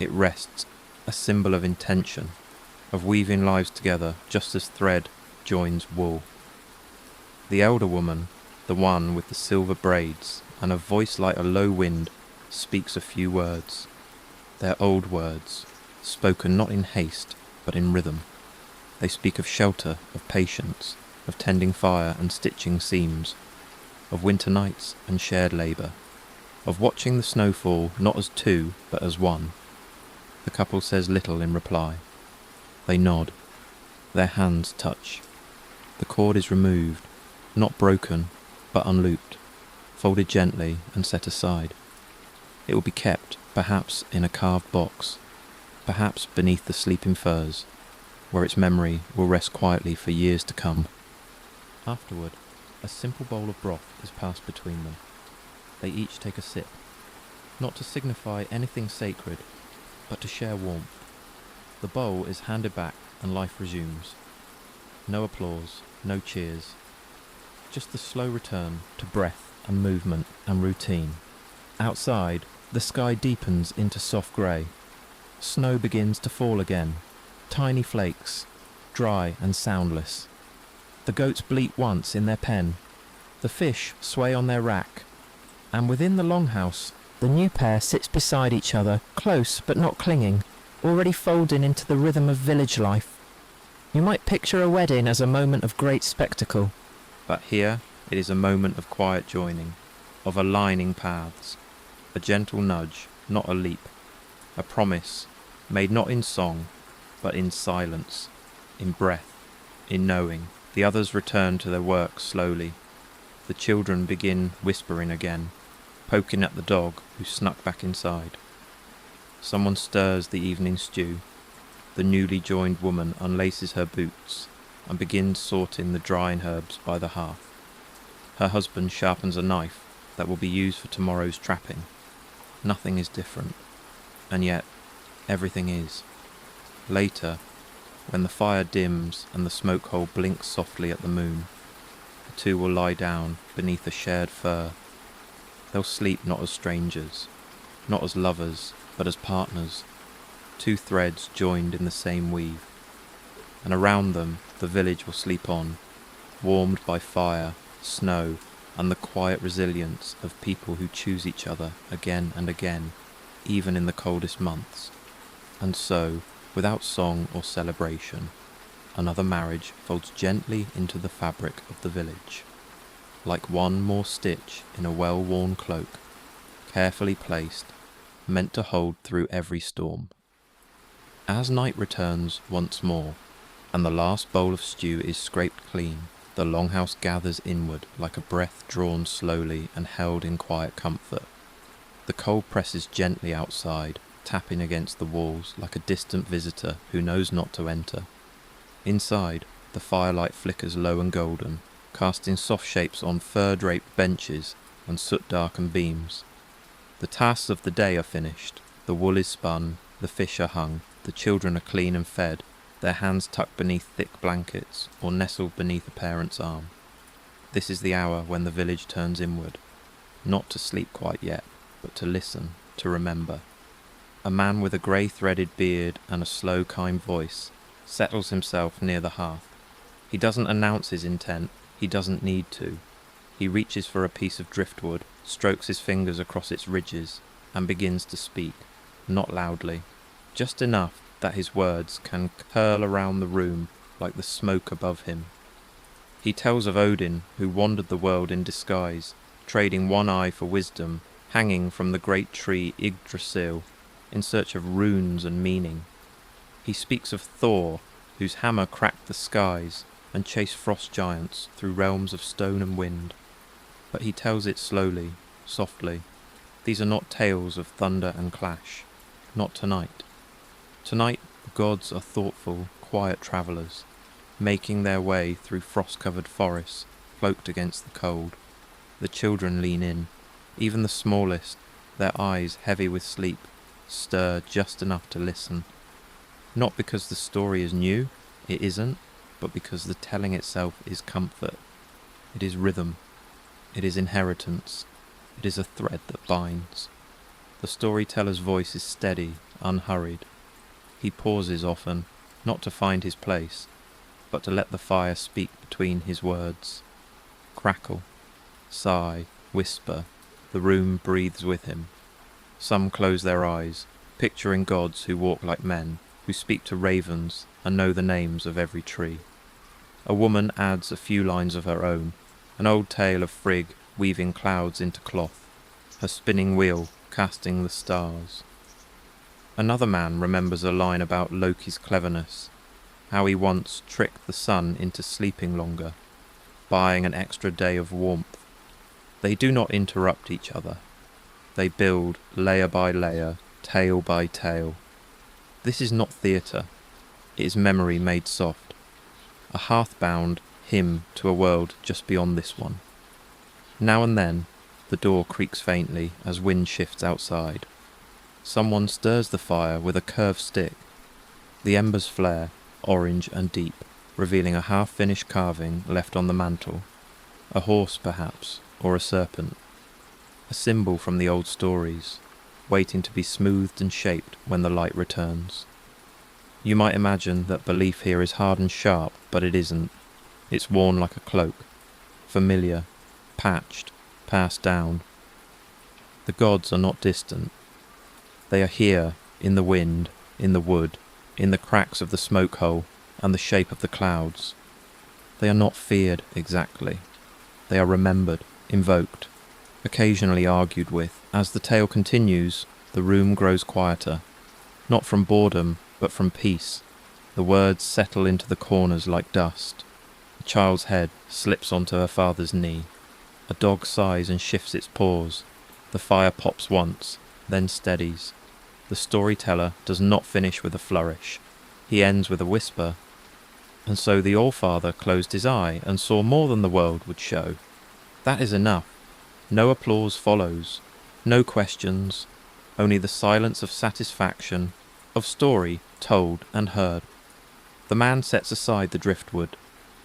It rests, a symbol of intention, of weaving lives together just as thread joins wool. The elder woman, the one with the silver braids and a voice like a low wind, speaks a few words. They're old words, spoken not in haste, but in rhythm. They speak of shelter, of patience, of tending fire and stitching seams, of winter nights and shared labour, of watching the snow fall not as two, but as one. The couple says little in reply. They nod. Their hands touch. The cord is removed, not broken, but unlooped, folded gently and set aside. It will be kept, perhaps in a carved box, perhaps beneath the sleeping firs, where its memory will rest quietly for years to come. Afterward, a simple bowl of broth is passed between them. They each take a sip, not to signify anything sacred, but to share warmth. The bowl is handed back and life resumes. No applause, no cheers, just the slow return to breath and movement and routine. Outside, the sky deepens into soft grey. Snow begins to fall again, tiny flakes, dry and soundless. The goats bleat once in their pen. The fish sway on their rack. And within the longhouse, the new pair sits beside each other, close but not clinging, already folding into the rhythm of village life. You might picture a wedding as a moment of great spectacle. But here it is a moment of quiet joining, of aligning paths. A gentle nudge, not a leap. A promise, made not in song, but in silence, in breath, in knowing. The others return to their work slowly. The children begin whispering again, poking at the dog who snuck back inside. Someone stirs the evening stew. The newly joined woman unlaces her boots and begins sorting the drying herbs by the hearth. Her husband sharpens a knife that will be used for tomorrow's trapping. Nothing is different, and yet everything is. Later, when the fire dims and the smoke hole blinks softly at the moon, the two will lie down beneath a shared fir. They'll sleep not as strangers, not as lovers, but as partners, two threads joined in the same weave. And around them the village will sleep on, warmed by fire, snow, and the quiet resilience of people who choose each other again and again, even in the coldest months. And so, without song or celebration, another marriage folds gently into the fabric of the village, like one more stitch in a well-worn cloak, carefully placed, meant to hold through every storm. As night returns once more, and the last bowl of stew is scraped clean, the longhouse gathers inward like a breath drawn slowly and held in quiet comfort. The cold presses gently outside, tapping against the walls like a distant visitor who knows not to enter. Inside, the firelight flickers low and golden, casting soft shapes on fur-draped benches and soot-darkened beams. The tasks of the day are finished, the wool is spun, the fish are hung, the children are clean and fed, their hands tucked beneath thick blankets or nestled beneath a parent's arm. This is the hour when the village turns inward, not to sleep quite yet, but to listen, to remember. A man with a grey threaded beard and a slow, kind voice settles himself near the hearth. He doesn't announce his intent, he doesn't need to. He reaches for a piece of driftwood, strokes his fingers across its ridges, and begins to speak, not loudly, just enough that his words can curl around the room like the smoke above him. He tells of Odin, who wandered the world in disguise, trading one eye for wisdom, hanging from the great tree Yggdrasil, in search of runes and meaning. He speaks of Thor, whose hammer cracked the skies and chased frost giants through realms of stone and wind. But he tells it slowly, softly. These are not tales of thunder and clash. Not tonight. Tonight, the gods are thoughtful, quiet travellers, making their way through frost-covered forests, cloaked against the cold. The children lean in, even the smallest, their eyes heavy with sleep, stir just enough to listen. Not because the story is new, it isn't, but because the telling itself is comfort. It is rhythm. It is inheritance. It is a thread that binds. The storyteller's voice is steady, unhurried. He pauses often, not to find his place, but to let the fire speak between his words. Crackle, sigh, whisper, the room breathes with him. Some close their eyes, picturing gods who walk like men, who speak to ravens and know the names of every tree. A woman adds a few lines of her own, an old tale of Frigg weaving clouds into cloth, her spinning wheel casting the stars. Another man remembers a line about Loki's cleverness, how he once tricked the sun into sleeping longer, buying an extra day of warmth. They do not interrupt each other. They build layer by layer, tale by tale. This is not theatre. It is memory made soft. A hearth-bound hymn to a world just beyond this one. Now and then, the door creaks faintly as wind shifts outside. Someone stirs the fire with a curved stick. The embers flare, orange and deep, revealing a half-finished carving left on the mantel. A horse, perhaps, or a serpent. A symbol from the old stories, waiting to be smoothed and shaped when the light returns. You might imagine that belief here is hard and sharp, but it isn't. It's worn like a cloak, familiar, patched, passed down. The gods are not distant. They are here, in the wind, in the wood, in the cracks of the smoke hole and the shape of the clouds. They are not feared exactly. They are remembered, invoked, occasionally argued with. As the tale continues, the room grows quieter, not from boredom, but from peace. The words settle into the corners like dust. A child's head slips onto her father's knee. A dog sighs and shifts its paws. The fire pops once, then steadies. The storyteller does not finish with a flourish. He ends with a whisper. And so the All-Father closed his eye and saw more than the world would show. That is enough. No applause follows. No questions. Only the silence of satisfaction, of story told and heard. The man sets aside the driftwood,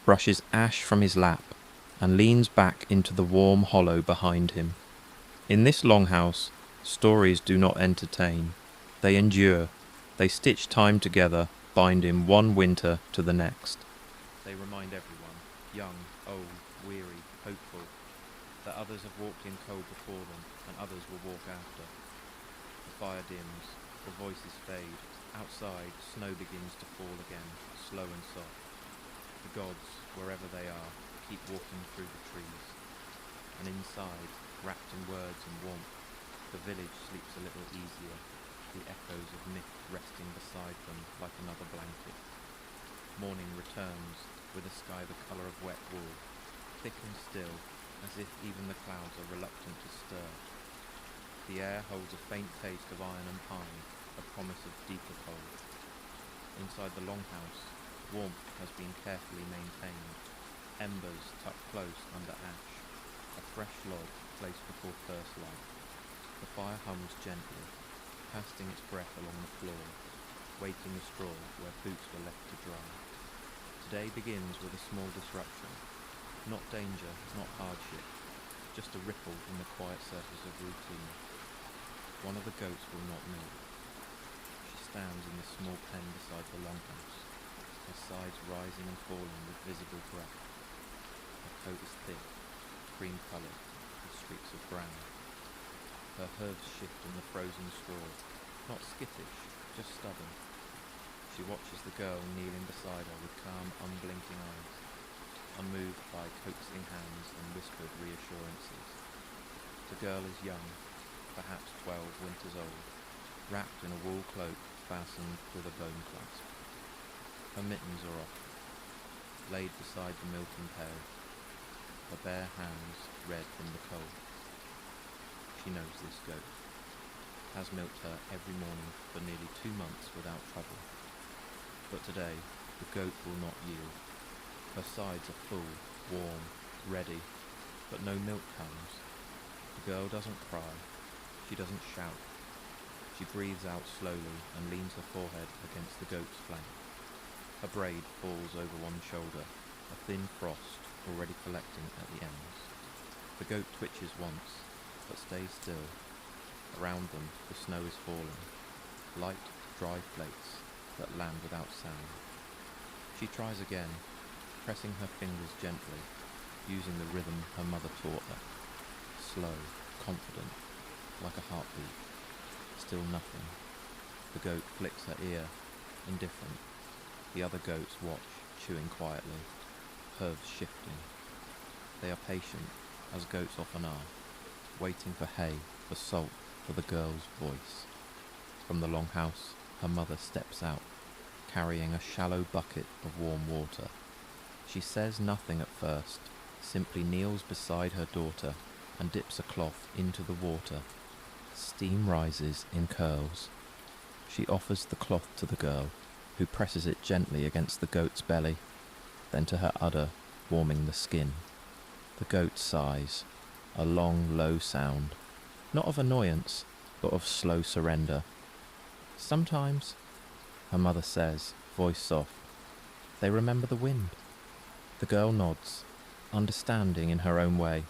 brushes ash from his lap, and leans back into the warm hollow behind him. In this longhouse, stories do not entertain. They endure. They stitch time together, binding one winter to the next. They remind everyone, young, old, weary, hopeful, that others have walked in cold before them, and others will walk after. The fire dims, the voices fade. Outside, snow begins to fall again, slow and soft. The gods, wherever they are, keep walking through the trees. And inside, wrapped in words and warmth, the village sleeps a little easier, the echoes of myth resting beside them like another blanket. Morning returns, with a sky the colour of wet wool, thick and still, as if even the clouds are reluctant to stir. The air holds a faint taste of iron and pine, a promise of deeper cold. Inside the longhouse, warmth has been carefully maintained, embers tucked close under ash, a fresh log placed before first light. The fire hums gently, casting its breath along the floor, weighting the straw where boots were left to dry. Today begins with a small disruption, not danger, not hardship, just a ripple in the quiet surface of routine. One of the goats will not milk. She stands in the small pen beside the longhouse, her sides rising and falling with visible breath. Her coat is thick, cream-coloured, with streaks of brown. Her hooves shift in the frozen straw, not skittish, just stubborn. She watches the girl kneeling beside her with calm, unblinking eyes, unmoved by coaxing hands and whispered reassurances. The girl is young, perhaps 12 winters old, wrapped in a wool cloak fastened with a bone clasp. Her mittens are off, laid beside the milking pail, her bare hands red from the cold. She knows this goat, has milked her every morning for nearly 2 months without trouble. But today, The goat will not yield. Her sides are full, warm, ready, but no milk comes. The girl doesn't cry. She doesn't shout. She breathes out slowly and leans her forehead against the goat's flank. Her braid falls over one shoulder, a thin frost already collecting at the ends. The goat twitches once, but stays still. Around them, the snow is falling, light, dry flakes that land without sound. She tries again, pressing her fingers gently, using the rhythm her mother taught her. Slow, confident, like a heartbeat. Still nothing. The goat flicks her ear, indifferent. The other goats watch, chewing quietly, hooves shifting. They are patient, as goats often are, waiting for hay, for salt, for the girl's voice. From the longhouse, her mother steps out, carrying a shallow bucket of warm water. She says nothing at first, simply kneels beside her daughter and dips a cloth into the water. Steam rises in curls. She offers the cloth to the girl, who presses it gently against the goat's belly, then to her udder, warming the skin. The goat sighs, a long, low sound, not of annoyance, but of slow surrender. Sometimes, her mother says, voice soft, they remember the wind. The girl nods, understanding in her own way.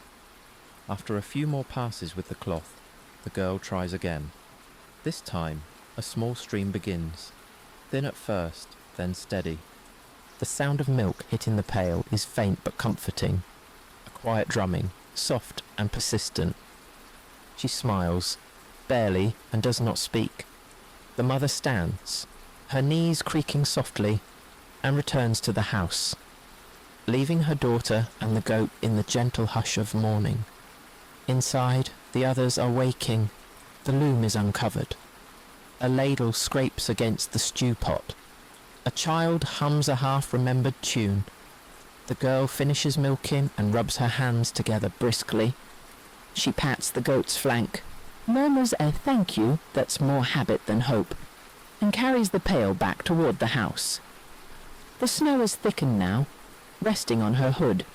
After a few more passes with the cloth, the girl tries again. This time, a small stream begins, thin at first, then steady. The sound of milk hitting the pail is faint but comforting. A quiet drumming, soft and persistent. She smiles, barely, and does not speak. The mother stands, her knees creaking softly, and returns to the house, leaving her daughter and the goat in the gentle hush of morning. Inside, the others are waking. The loom is uncovered. A ladle scrapes against the stew pot. A child hums a half-remembered tune. The girl finishes milking and rubs her hands together briskly. She pats the goat's flank, murmurs a thank you that's more habit than hope, and carries the pail back toward the house. The snow is thickened now, resting on her hood,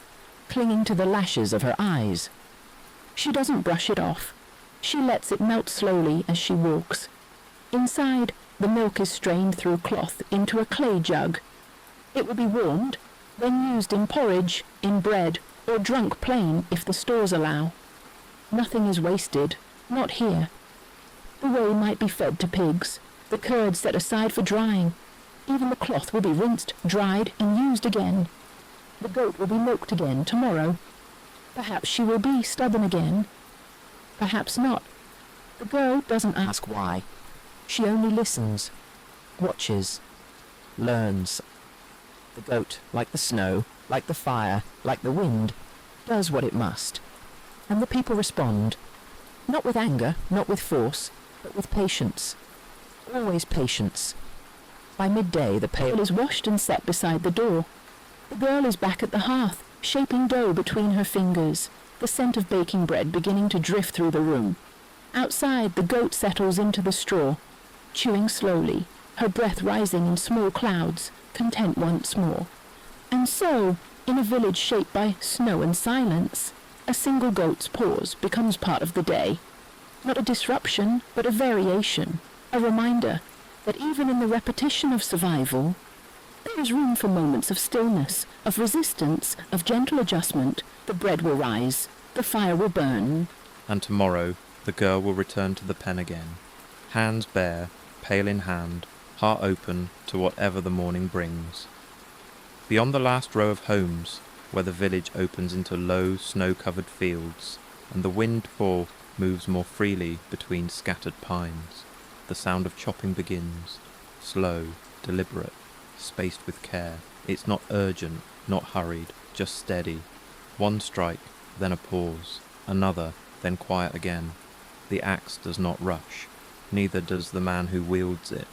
clinging to the lashes of her eyes. She doesn't brush it off. She lets it melt slowly as she walks. Inside, the milk is strained through cloth into a clay jug. It will be warmed, then used in porridge, in bread, or drunk plain if the stores allow. Nothing is wasted, not here. The whey might be fed to pigs, the curd set aside for drying. Even the cloth will be rinsed, dried, and used again. The goat will be milked again tomorrow. Perhaps she will be stubborn again. Perhaps not. The girl doesn't ask why. She only listens, watches, learns. The goat, like the snow, like the fire, like the wind, does what it must. And the people respond, not with anger, not with force, but with patience. Always patience. By midday, the pail is washed and set beside the door. The girl is back at the hearth, shaping dough between her fingers, the scent of baking bread beginning to drift through the room. Outside, the goat settles into the straw, chewing slowly, her breath rising in small clouds, content once more. And so, in a village shaped by snow and silence, a single goat's pause becomes part of the day. Not a disruption, but a variation, a reminder that even in the repetition of survival, there is room for moments of stillness, of resistance, of gentle adjustment. The bread will rise, the fire will burn. And tomorrow, the girl will return to the pen again, hands bare, pail in hand, heart open to whatever the morning brings. Beyond the last row of homes, where the village opens into low, snow-covered fields, and the windfall moves more freely between scattered pines, the sound of chopping begins, slow, deliberate, spaced with care. It's not urgent, not hurried, just steady. One strike, then a pause, another, then quiet again. The axe does not rush, neither does the man who wields it.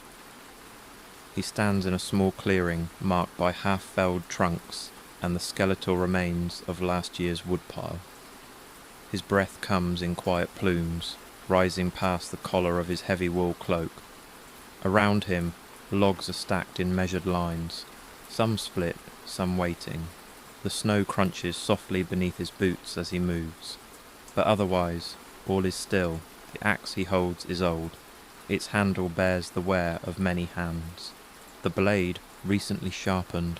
He stands in a small clearing marked by half-felled trunks and the skeletal remains of last year's woodpile. His breath comes in quiet plumes, rising past the collar of his heavy wool cloak. Around him, logs are stacked in measured lines, Some split, some waiting. The snow crunches softly beneath his boots as he moves. But otherwise, all is still. The axe he holds is old. Its handle bears the wear of many hands. The blade, recently sharpened,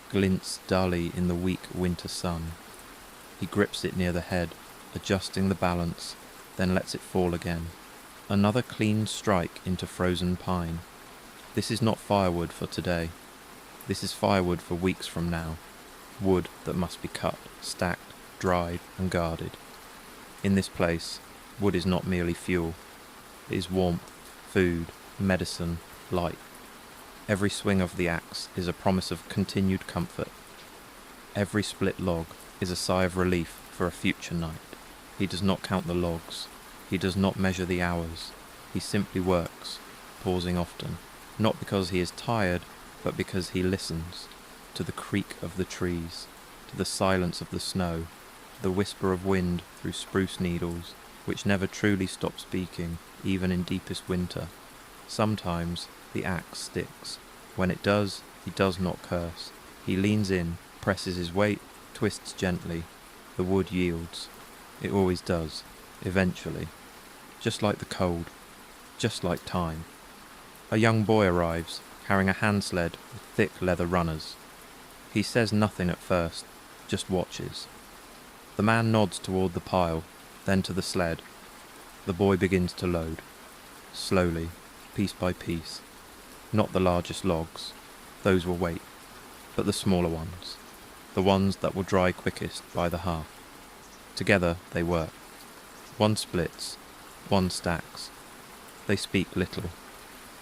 glints dully in the weak winter sun. He grips it near the head, adjusting the balance, then lets it fall again. Another clean strike into frozen pine. This is not firewood for today. This is firewood for weeks from now. Wood that must be cut, stacked, dried, and guarded. In this place, wood is not merely fuel. It is warmth, food, medicine, light. Every swing of the axe is a promise of continued comfort. Every split log is a sigh of relief for a future night. He does not count the logs. He does not measure the hours. He simply works, pausing often, not because he is tired, but because he listens to the creak of the trees, to the silence of the snow, to the whisper of wind through spruce needles, which never truly stop speaking, even in deepest winter. Sometimes the axe sticks. When it does, he does not curse. He leans in, presses his weight, twists gently. The wood yields. It always does, eventually. Just like the cold, just like time. A young boy arrives, carrying a hand sled with thick leather runners. He says nothing at first, just watches. The man nods toward the pile, then to the sled. The boy begins to load. Slowly, piece by piece. Not the largest logs, those will wait, but the smaller ones, the ones that will dry quickest by the hearth. Together they work. One splits, one stacks. They speak little,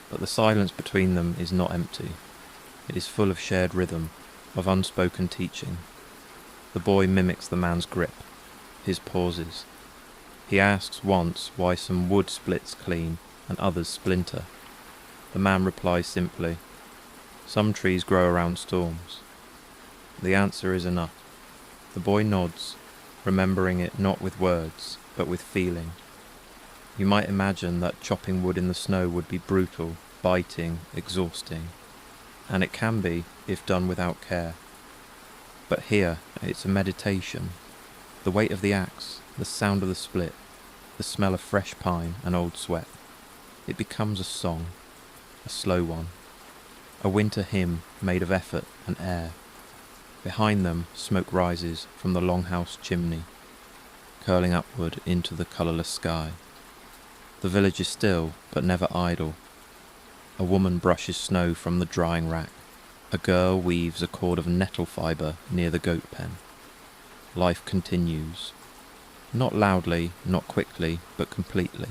but the silence between them is not empty. It is full of shared rhythm, of unspoken teaching. The boy mimics the man's grip, his pauses. He asks once why some wood splits clean and others splinter. The man replies simply, "Some trees grow around storms." The answer is enough. The boy nods, remembering it not with words, but with feeling. You might imagine that chopping wood in the snow would be brutal, biting, exhausting. And it can be, if done without care. But here, it's a meditation. The weight of the axe, the sound of the split, the smell of fresh pine and old sweat. It becomes a song, a slow one, a winter hymn made of effort and air. Behind them, smoke rises from the longhouse chimney, curling upward into the colourless sky. The village is still, but never idle. A woman brushes snow from the drying rack. A girl weaves a cord of nettle fibre near the goat pen. Life continues. Not loudly, not quickly, but completely.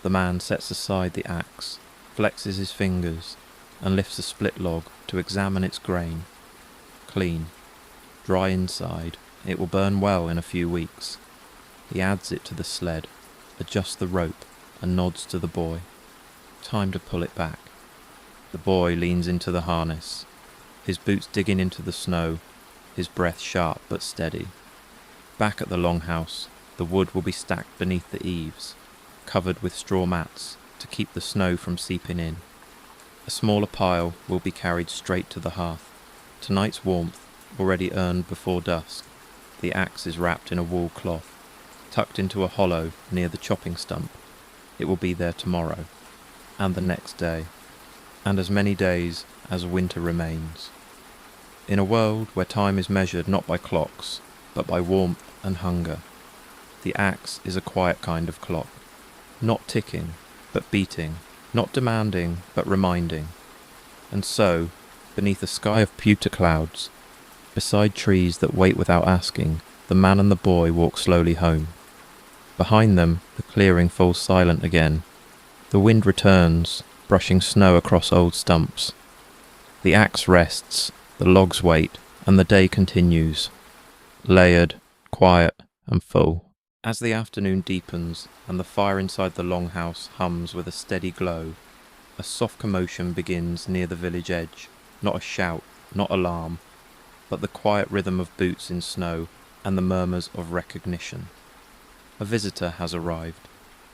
The man sets aside the axe, flexes his fingers, and lifts a split log to examine its grain. Clean, dry inside, it will burn well in a few weeks. He adds it to the sled, adjusts the rope, and nods to the boy. Time to pull it back. The boy leans into the harness, his boots digging into the snow, his breath sharp but steady. Back at the longhouse, the wood will be stacked beneath the eaves, covered with straw mats to keep the snow from seeping in. A smaller pile will be carried straight to the hearth. Tonight's warmth, already earned before dusk. The axe is wrapped in a wool cloth, tucked into a hollow near the chopping stump. It will be there tomorrow, and the next day, and as many days as winter remains. In a world where time is measured not by clocks, but by warmth and hunger, the axe is a quiet kind of clock, not ticking, but beating, not demanding, but reminding. And so, beneath a sky of pewter clouds, beside trees that wait without asking, the man and the boy walk slowly home. Behind them, the clearing falls silent again. The wind returns, brushing snow across old stumps. The axe rests, the logs wait, and the day continues, layered, quiet, and full. As the afternoon deepens and the fire inside the longhouse hums with a steady glow, a soft commotion begins near the village edge. Not a shout, not alarm, but the quiet rhythm of boots in snow and the murmurs of recognition. A visitor has arrived.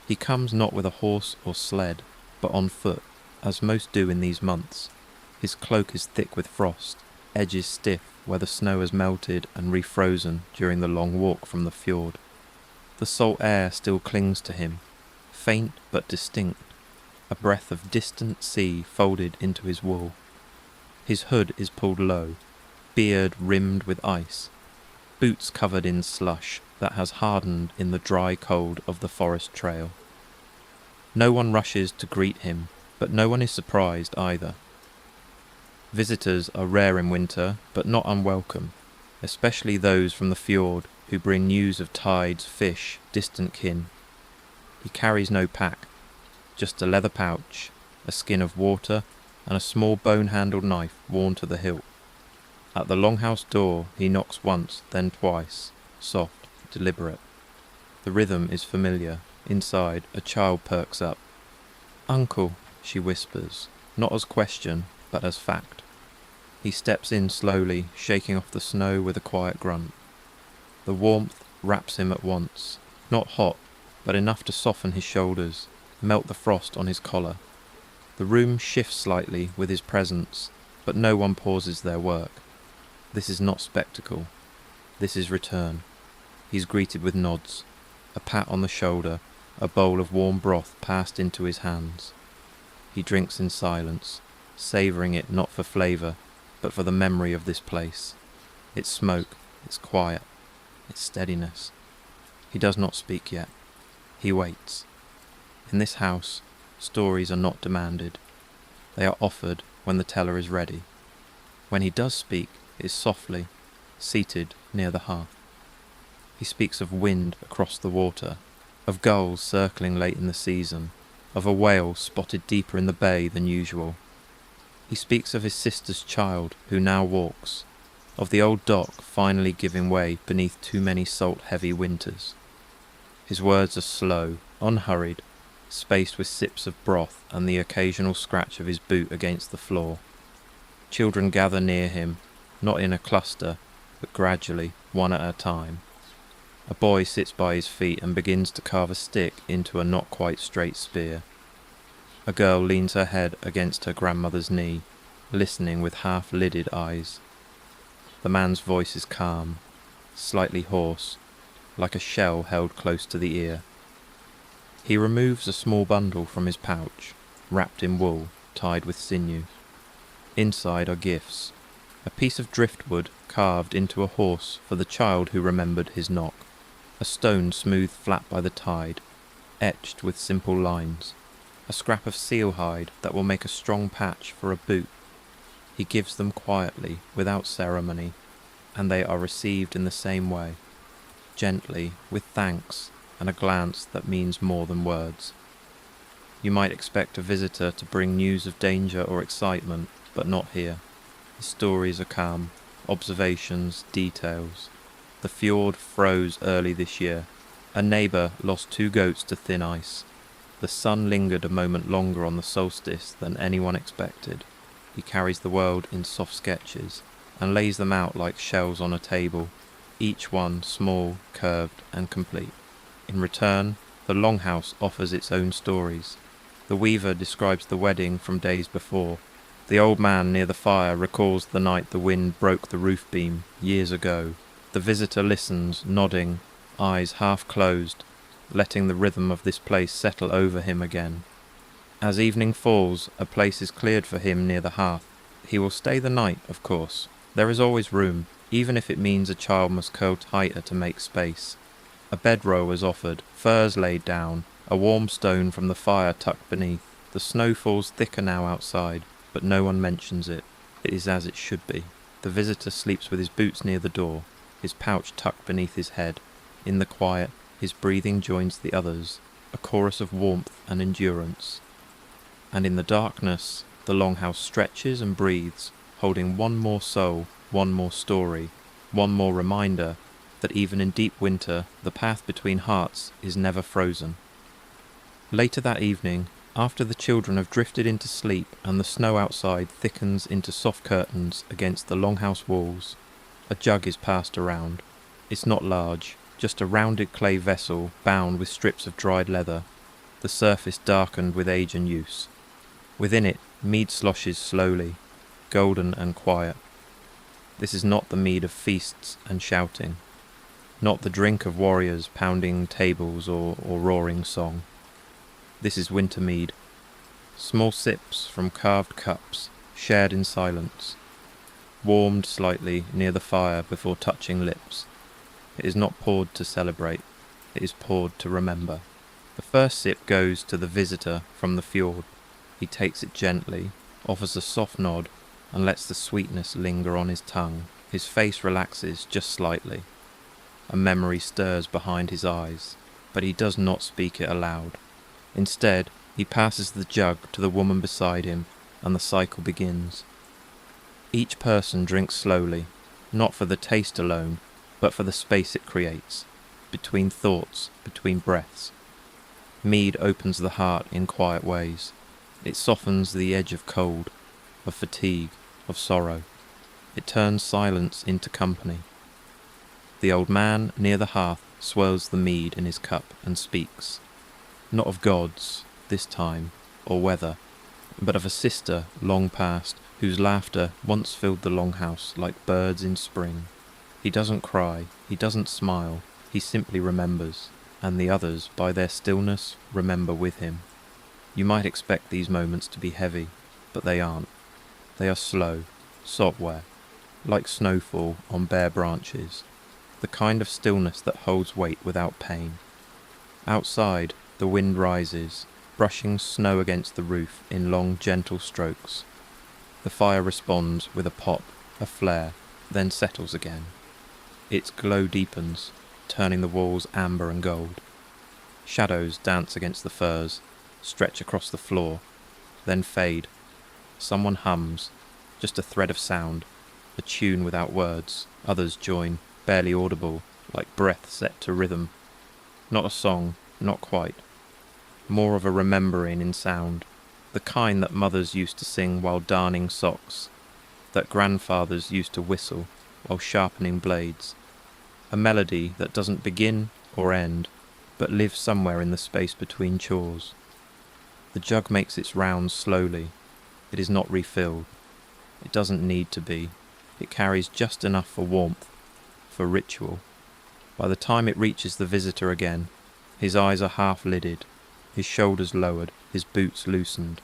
He comes not with a horse or sled, but on foot, as most do in these months. His cloak is thick with frost, edges stiff where the snow has melted and refrozen during the long walk from the fjord. The salt air still clings to him, faint but distinct, a breath of distant sea folded into his wool. His hood is pulled low, beard rimmed with ice, boots covered in slush that has hardened in the dry cold of the forest trail. No one rushes to greet him, but no one is surprised either. Visitors are rare in winter, but not unwelcome, especially those from the fjord who bring news of tides, fish, distant kin. He carries no pack, just a leather pouch, a skin of water, and a small bone-handled knife worn to the hilt. At the longhouse door he knocks once, then twice, soft, deliberate. The rhythm is familiar. Inside, a child perks up. "Uncle," she whispers, not as question, but as fact. He steps in slowly, shaking off the snow with a quiet grunt. The warmth wraps him at once, not hot, but enough to soften his shoulders, melt the frost on his collar. The room shifts slightly with his presence, but no one pauses their work. This is not spectacle. This is return. He's greeted with nods, a pat on the shoulder, a bowl of warm broth passed into his hands. He drinks in silence, savouring it not for flavour, but for the memory of this place, its smoke, its quiet, its steadiness. He does not speak yet. He waits. In this house, stories are not demanded. They are offered when the teller is ready. When he does speak, it is softly, seated near the hearth. He speaks of wind across the water, of gulls circling late in the season, of a whale spotted deeper in the bay than usual. He speaks of his sister's child, who now walks, of the old dock finally giving way beneath too many salt-heavy winters. His words are slow, unhurried, spaced with sips of broth and the occasional scratch of his boot against the floor. Children gather near him, not in a cluster, but gradually, one at a time. A boy sits by his feet and begins to carve a stick into a not quite straight spear. A girl leans her head against her grandmother's knee, listening with half-lidded eyes. The man's voice is calm, slightly hoarse, like a shell held close to the ear. He removes a small bundle from his pouch, wrapped in wool, tied with sinew. Inside are gifts, a piece of driftwood carved into a horse for the child who remembered his knock, a stone smoothed flat by the tide, etched with simple lines, a scrap of seal hide that will make a strong patch for a boot. He gives them quietly, without ceremony, and they are received in the same way, gently, with thanks and a glance that means more than words. You might expect a visitor to bring news of danger or excitement, but not here. His stories are calm, observations, details. The fjord froze early this year. A neighbour lost 2 goats to thin ice. The sun lingered a moment longer on the solstice than anyone expected. He carries the world in soft sketches and lays them out like shells on a table, each one small, curved and complete. In return, the longhouse offers its own stories. The weaver describes the wedding from days before. The old man near the fire recalls the night the wind broke the roof beam years ago. The visitor listens, nodding, eyes half closed, letting the rhythm of this place settle over him again. As evening falls, a place is cleared for him near the hearth. He will stay the night, of course. There is always room, even if it means a child must curl tighter to make space. A bedroll is offered, furs laid down, a warm stone from the fire tucked beneath. The snow falls thicker now outside, but no one mentions it. It is as it should be. The visitor sleeps with his boots near the door, his pouch tucked beneath his head. In the quiet, his breathing joins the others, a chorus of warmth and endurance. And in the darkness, the longhouse stretches and breathes, holding one more soul, one more story, one more reminder that even in deep winter, the path between hearts is never frozen. Later that evening, after the children have drifted into sleep and the snow outside thickens into soft curtains against the longhouse walls, a jug is passed around. It's not large, just a rounded clay vessel bound with strips of dried leather, the surface darkened with age and use. Within it, mead sloshes slowly, golden and quiet. This is not the mead of feasts and shouting, not the drink of warriors pounding tables or roaring song. This is winter mead, small sips from carved cups, shared in silence, warmed slightly near the fire before touching lips. It is not poured to celebrate, it is poured to remember. The first sip goes to the visitor from the fjord. He takes it gently, offers a soft nod, and lets the sweetness linger on his tongue. His face relaxes just slightly. A memory stirs behind his eyes, but he does not speak it aloud. Instead, he passes the jug to the woman beside him, and the cycle begins. Each person drinks slowly, not for the taste alone, but for the space it creates, between thoughts, between breaths. Mead opens the heart in quiet ways. It softens the edge of cold, of fatigue, of sorrow. It turns silence into company. The old man near the hearth swirls the mead in his cup and speaks, not of gods, this time, or weather, but of a sister long past, whose laughter once filled the longhouse like birds in spring. He doesn't cry, he doesn't smile, he simply remembers, and the others, by their stillness, remember with him. You might expect these moments to be heavy, but they aren't. They are slow, software, like snowfall on bare branches, the kind of stillness that holds weight without pain. Outside, the wind rises, brushing snow against the roof in long, gentle strokes. The fire responds with a pop, a flare, then settles again. Its glow deepens, turning the walls amber and gold. Shadows dance against the firs, stretch across the floor, then fade. Someone hums, just a thread of sound, a tune without words. Others join, barely audible, like breath set to rhythm. Not a song, not quite. More of a remembering in sound, the kind that mothers used to sing while darning socks, that grandfathers used to whistle while sharpening blades. A melody that doesn't begin or end, but lives somewhere in the space between chores. The jug makes its rounds slowly. It is not refilled. It doesn't need to be. It carries just enough for warmth, for ritual. By the time it reaches the visitor again, his eyes are half-lidded, his shoulders lowered, his boots loosened.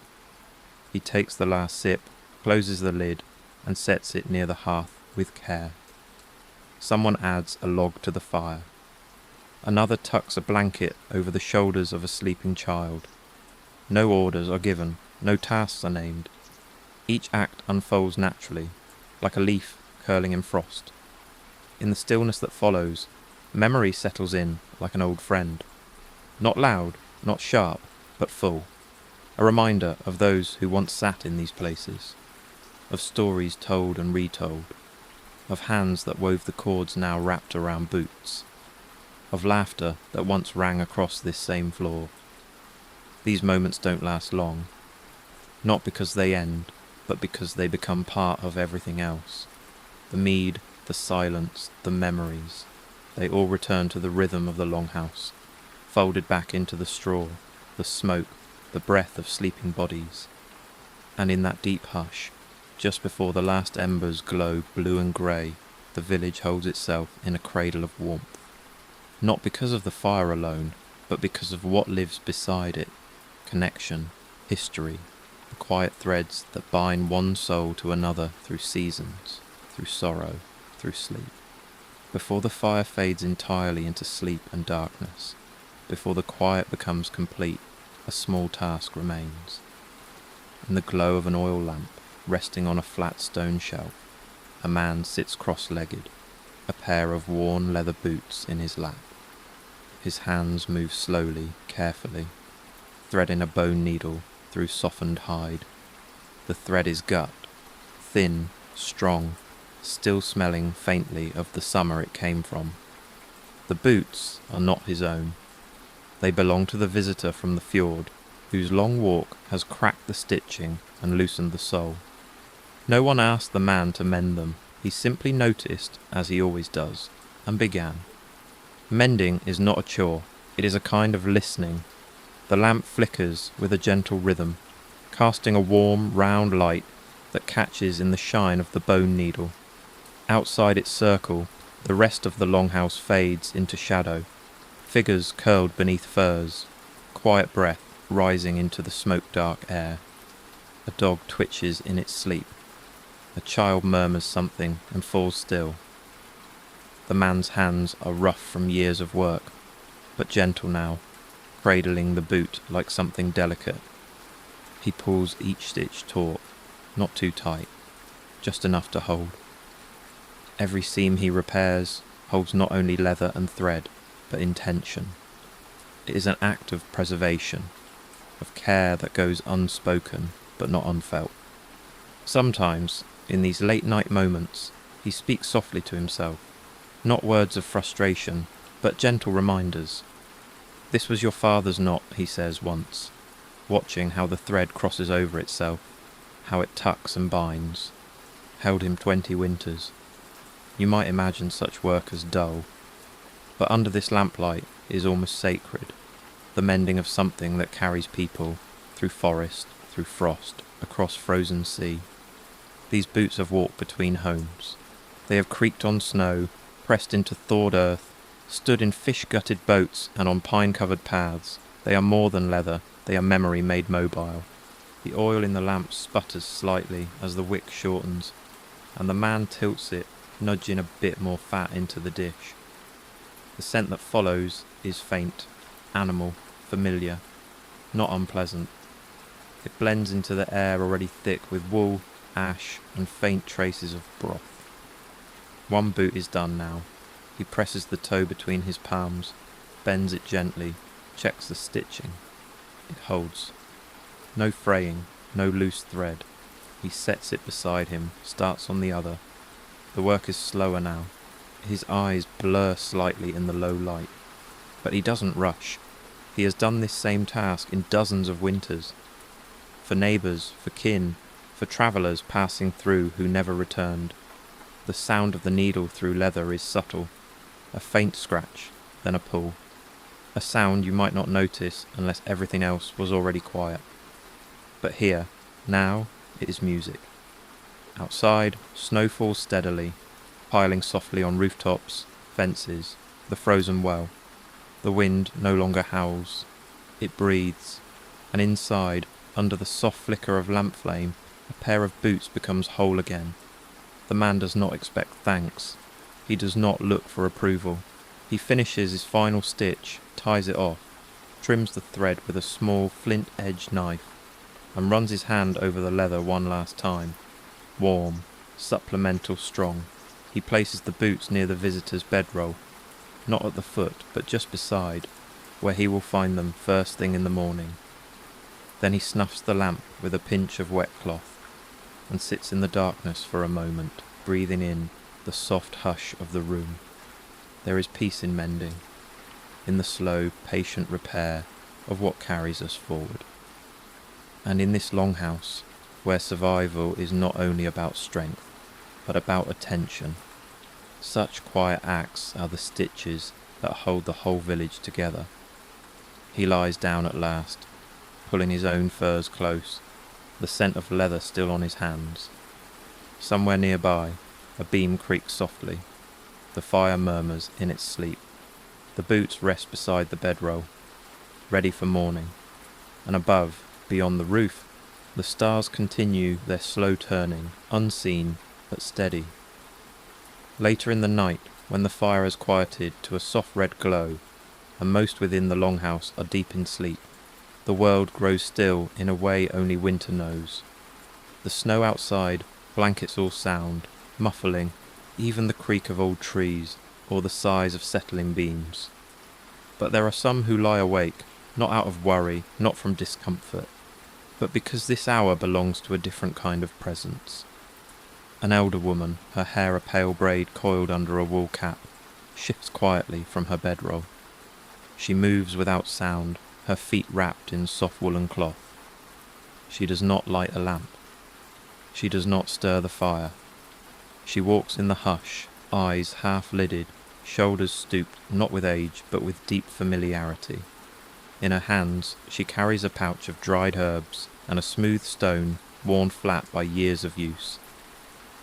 He takes the last sip, closes the lid, and sets it near the hearth with care. Someone adds a log to the fire. Another tucks a blanket over the shoulders of a sleeping child. No orders are given, no tasks are named. Each act unfolds naturally, like a leaf curling in frost. In the stillness that follows, memory settles in like an old friend. Not loud, not sharp, but full. A reminder of those who once sat in these places, of stories told and retold, of hands that wove the cords now wrapped around boots, of laughter that once rang across this same floor. These moments don't last long, not because they end, but because they become part of everything else. The mead, the silence, the memories, they all return to the rhythm of the longhouse, folded back into the straw, the smoke, the breath of sleeping bodies. And in that deep hush, just before the last embers glow blue and grey, the village holds itself in a cradle of warmth. Not because of the fire alone, but because of what lives beside it. Connection, history, the quiet threads that bind one soul to another through seasons, through sorrow, through sleep. Before the fire fades entirely into sleep and darkness, before the quiet becomes complete, a small task remains. In the glow of an oil lamp, resting on a flat stone shelf, a man sits cross-legged, a pair of worn leather boots in his lap. His hands move slowly, carefully, threading a bone needle through softened hide. The thread is gut, thin, strong, still smelling faintly of the summer it came from. The boots are not his own. They belong to the visitor from the fjord, whose long walk has cracked the stitching and loosened the sole. No one asked the man to mend them. He simply noticed, as he always does, and began. Mending is not a chore. It is a kind of listening. The lamp flickers with a gentle rhythm, casting a warm, round light that catches in the shine of the bone needle. Outside its circle, the rest of the longhouse fades into shadow, figures curled beneath furs, quiet breath rising into the smoke-dark air. A dog twitches in its sleep. A child murmurs something and falls still. The man's hands are rough from years of work, but gentle now, cradling the boot like something delicate. He pulls each stitch taut, not too tight, just enough to hold. Every seam he repairs holds not only leather and thread, but intention. It is an act of preservation, of care that goes unspoken but not unfelt. Sometimes, in these late-night moments, he speaks softly to himself, not words of frustration, but gentle reminders. "This was your father's knot," he says once, watching how the thread crosses over itself, how it tucks and binds. Held him 20 winters. You might imagine such work as dull, but under this lamplight is almost sacred, the mending of something that carries people through forest, through frost, across frozen sea. These boots have walked between homes. They have creaked on snow, pressed into thawed earth, stood in fish-gutted boats and on pine-covered paths. They are more than leather, they are memory made mobile. The oil in the lamp sputters slightly as the wick shortens, and the man tilts it, nudging a bit more fat into the dish. The scent that follows is faint, animal, familiar, not unpleasant. It blends into the air already thick with wool, ash, and faint traces of broth. One boot is done now. He presses the toe between his palms, bends it gently, checks the stitching. It holds. No fraying, no loose thread. He sets it beside him, starts on the other. The work is slower now. His eyes blur slightly in the low light. But he doesn't rush. He has done this same task in dozens of winters. For neighbours, for kin, for travellers passing through who never returned. The sound of the needle through leather is subtle. A faint scratch, then a pull. A sound you might not notice unless everything else was already quiet. But here, now, it is music. Outside, snow falls steadily, piling softly on rooftops, fences, the frozen well. The wind no longer howls. It breathes, and inside, under the soft flicker of lamp flame, a pair of boots becomes whole again. The man does not expect thanks. He does not look for approval. He finishes his final stitch, ties it off, trims the thread with a small flint-edged knife, and runs his hand over the leather one last time. Warm, supplemental, strong. He places the boots near the visitor's bedroll, not at the foot, but just beside, where he will find them first thing in the morning. Then he snuffs the lamp with a pinch of wet cloth, and sits in the darkness for a moment, breathing in the soft hush of the room. There is peace in mending, in the slow, patient repair of what carries us forward. And in this longhouse, where survival is not only about strength, but about attention, such quiet acts are the stitches that hold the whole village together. He lies down at last, pulling his own furs close, the scent of leather still on his hands. Somewhere nearby, a beam creaks softly. The fire murmurs in its sleep. The boots rest beside the bedroll, ready for morning. And above, beyond the roof, the stars continue their slow turning, unseen but steady. Later in the night, when the fire has quieted to a soft red glow, and most within the longhouse are deep in sleep, the world grows still in a way only winter knows. The snow outside blankets all sound, muffling even the creak of old trees or the sighs of settling beams. But there are some who lie awake, not out of worry, not from discomfort, but because this hour belongs to a different kind of presence. An elder woman, her hair a pale braid coiled under a wool cap, shifts quietly from her bedroll. She moves without sound, her feet wrapped in soft woolen cloth. She does not light a lamp. She does not stir the fire. She walks in the hush, eyes half-lidded, shoulders stooped not with age but with deep familiarity. In her hands she carries a pouch of dried herbs and a smooth stone worn flat by years of use.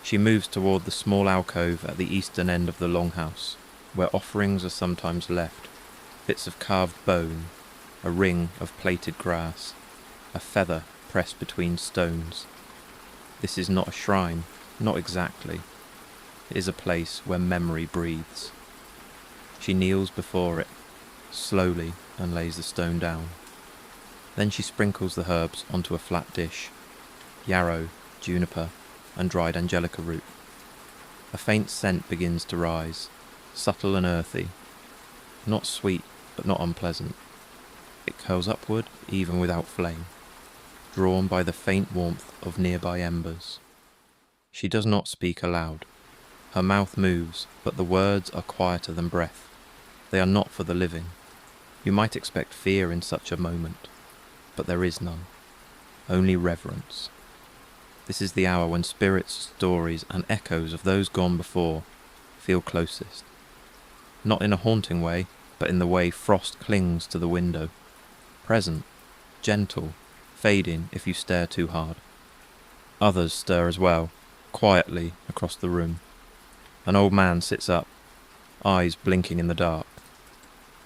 She moves toward the small alcove at the eastern end of the longhouse, where offerings are sometimes left, bits of carved bone, a ring of plaited grass, a feather pressed between stones. This is not a shrine, not exactly. It is a place where memory breathes. She kneels before it, slowly, and lays the stone down. Then she sprinkles the herbs onto a flat dish, yarrow, juniper, and dried angelica root. A faint scent begins to rise, subtle and earthy, not sweet but not unpleasant. It curls upward even without flame, drawn by the faint warmth of nearby embers. She does not speak aloud. Her mouth moves, but the words are quieter than breath. They are not for the living. You might expect fear in such a moment, but there is none. Only reverence. This is the hour when spirits, stories, and echoes of those gone before feel closest. Not in a haunting way, but in the way frost clings to the window. Present, gentle, fading if you stare too hard. Others stir as well, quietly across the room. An old man sits up, eyes blinking in the dark.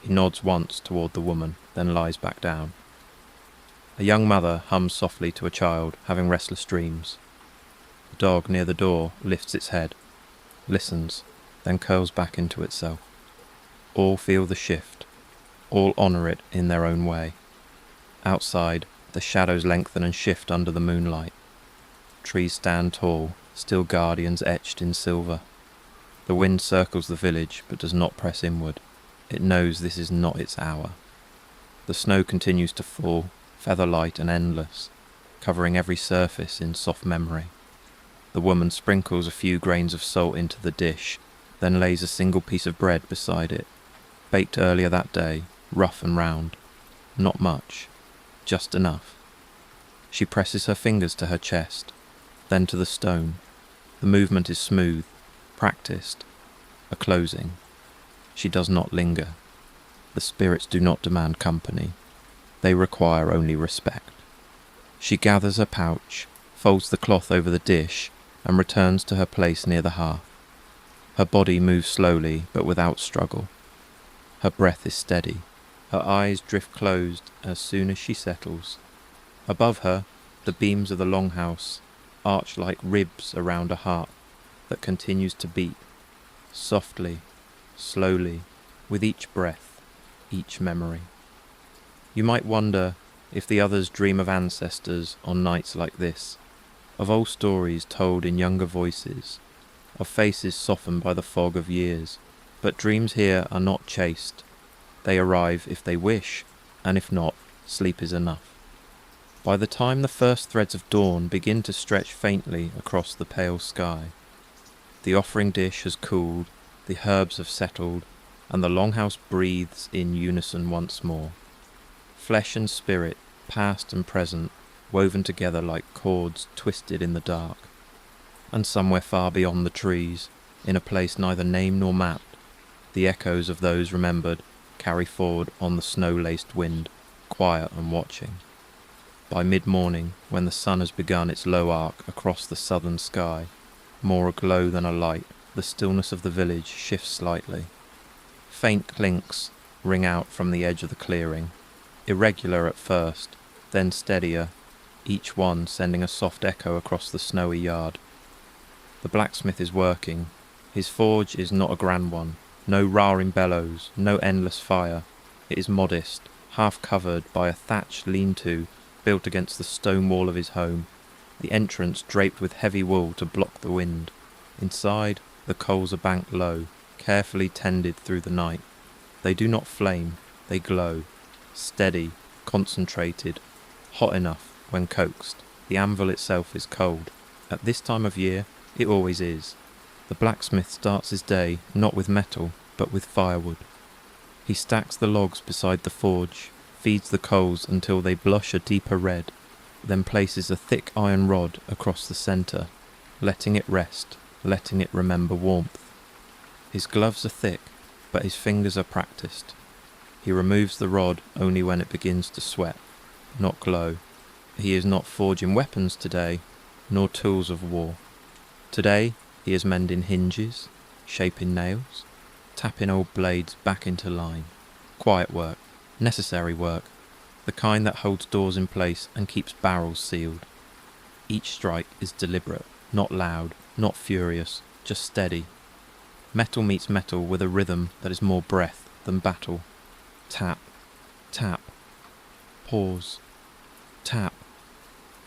He nods once toward the woman, then lies back down. A young mother hums softly to a child having restless dreams. The dog near the door lifts its head, listens, then curls back into itself. All feel the shift. All honour it in their own way. Outside, the shadows lengthen and shift under the moonlight. Trees stand tall, still guardians etched in silver. The wind circles the village, but does not press inward. It knows this is not its hour. The snow continues to fall, feather-light and endless, covering every surface in soft memory. The woman sprinkles a few grains of salt into the dish, then lays a single piece of bread beside it, baked earlier that day, rough and round. Not much, just enough. She presses her fingers to her chest, then to the stone. The movement is smooth, practiced, a closing. She does not linger. The spirits do not demand company. They require only respect. She gathers her pouch, folds the cloth over the dish, and returns to her place near the hearth. Her body moves slowly, but without struggle. Her breath is steady. Her eyes drift closed as soon as she settles. Above her, the beams of the longhouse arch like ribs around a heart that continues to beat, softly, slowly, with each breath, each memory. You might wonder if the others dream of ancestors on nights like this, of old stories told in younger voices, of faces softened by the fog of years. But dreams here are not chaste. They arrive if they wish, and if not, sleep is enough. By the time the first threads of dawn begin to stretch faintly across the pale sky, the offering dish has cooled, the herbs have settled, and the longhouse breathes in unison once more. Flesh and spirit, past and present, woven together like cords twisted in the dark. And somewhere far beyond the trees, in a place neither named nor mapped, the echoes of those remembered carry forward on the snow-laced wind, quiet and watching. By mid-morning, when the sun has begun its low arc across the southern sky, more aglow than a light, the stillness of the village shifts slightly. Faint clinks ring out from the edge of the clearing, irregular at first, then steadier, each one sending a soft echo across the snowy yard. The blacksmith is working. His forge is not a grand one, no roaring bellows, no endless fire. It is modest, half covered by a thatched lean-to built against the stone wall of his home, the entrance draped with heavy wool to block the wind. Inside, the coals are banked low, carefully tended through the night. They do not flame, they glow, steady, concentrated, hot enough when coaxed. The anvil itself is cold. At this time of year, it always is. The blacksmith starts his day not with metal, but with firewood. He stacks the logs beside the forge, feeds the coals until they blush a deeper red, then places a thick iron rod across the centre, letting it rest, letting it remember warmth. His gloves are thick, but his fingers are practised. He removes the rod only when it begins to sweat, not glow. He is not forging weapons today, nor tools of war. Today he is mending hinges, shaping nails, tapping old blades back into line. Quiet work, necessary work, the kind that holds doors in place and keeps barrels sealed. Each strike is deliberate, not loud, not furious, just steady. Metal meets metal with a rhythm that is more breath than battle. Tap, tap, pause, tap.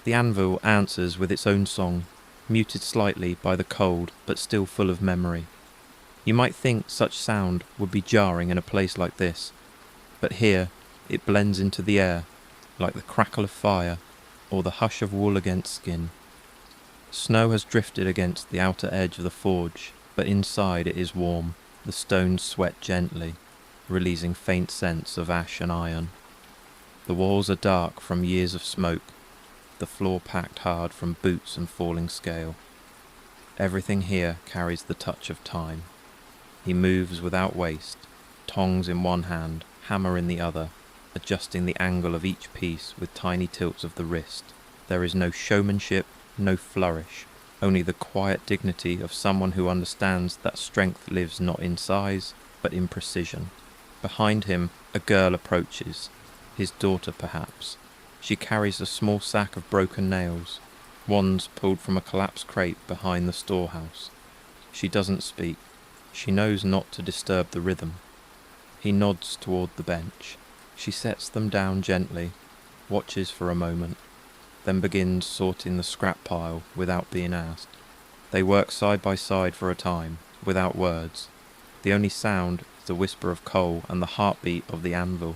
The anvil answers with its own song, muted slightly by the cold but still full of memory. You might think such sound would be jarring in a place like this, but here it blends into the air like the crackle of fire or the hush of wool against skin. Snow has drifted against the outer edge of the forge, but inside it is warm. The stones sweat gently, releasing faint scents of ash and iron. The walls are dark from years of smoke, the floor packed hard from boots and falling scale. Everything here carries the touch of time. He moves without waste, tongs in one hand, hammer in the other, adjusting the angle of each piece with tiny tilts of the wrist. There is no showmanship, no flourish, only the quiet dignity of someone who understands that strength lives not in size, but in precision. Behind him, a girl approaches, his daughter perhaps. She carries a small sack of broken nails, ones pulled from a collapsed crate behind the storehouse. She doesn't speak. She knows not to disturb the rhythm. He nods toward the bench. She sets them down gently, watches for a moment, then begins sorting the scrap pile without being asked. They work side by side for a time, without words. The only sound is the whisper of coal and the heartbeat of the anvil.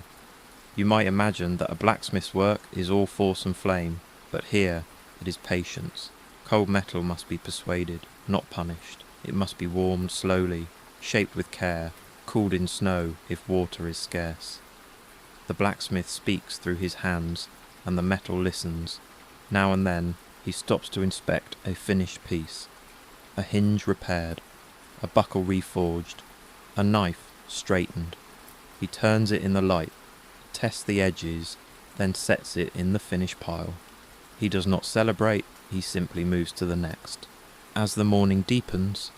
You might imagine that a blacksmith's work is all force and flame, but here it is patience. Cold metal must be persuaded, not punished. It must be warmed slowly, shaped with care, cooled in snow if water is scarce. The blacksmith speaks through his hands, and the metal listens. Now and then he stops to inspect a finished piece. A hinge repaired, a buckle reforged, a knife straightened. He turns it in the light, tests the edges, then sets it in the finished pile. He does not celebrate, he simply moves to the next. As the morning deepens,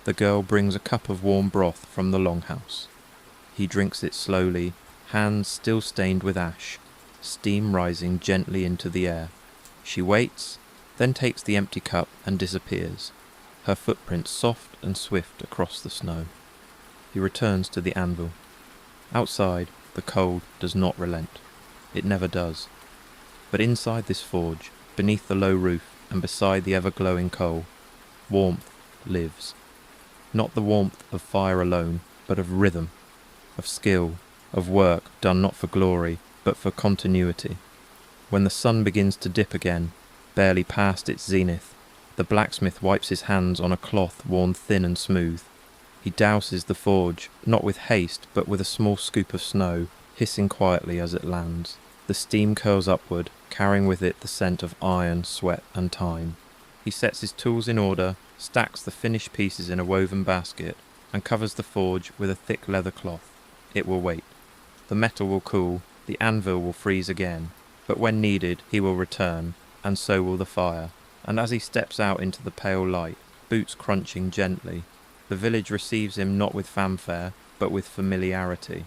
the girl brings a cup of warm broth from the longhouse. He drinks it slowly, hands still stained with ash, steam rising gently into the air. She waits, then takes the empty cup and disappears, her footprints soft and swift across the snow. He returns to the anvil. Outside, the cold does not relent. It never does. But inside this forge, beneath the low roof and beside the ever-glowing coal, warmth lives. Not the warmth of fire alone, but of rhythm, of skill, of work done not for glory, but for continuity. When the sun begins to dip again, barely past its zenith, the blacksmith wipes his hands on a cloth worn thin and smooth. He douses the forge, not with haste, but with a small scoop of snow, hissing quietly as it lands. The steam curls upward, carrying with it the scent of iron, sweat, and time. He sets his tools in order, stacks the finished pieces in a woven basket, and covers the forge with a thick leather cloth. It will wait. The metal will cool, the anvil will freeze again, but when needed he will return, and so will the fire. And as he steps out into the pale light, boots crunching gently, the village receives him not with fanfare, but with familiarity.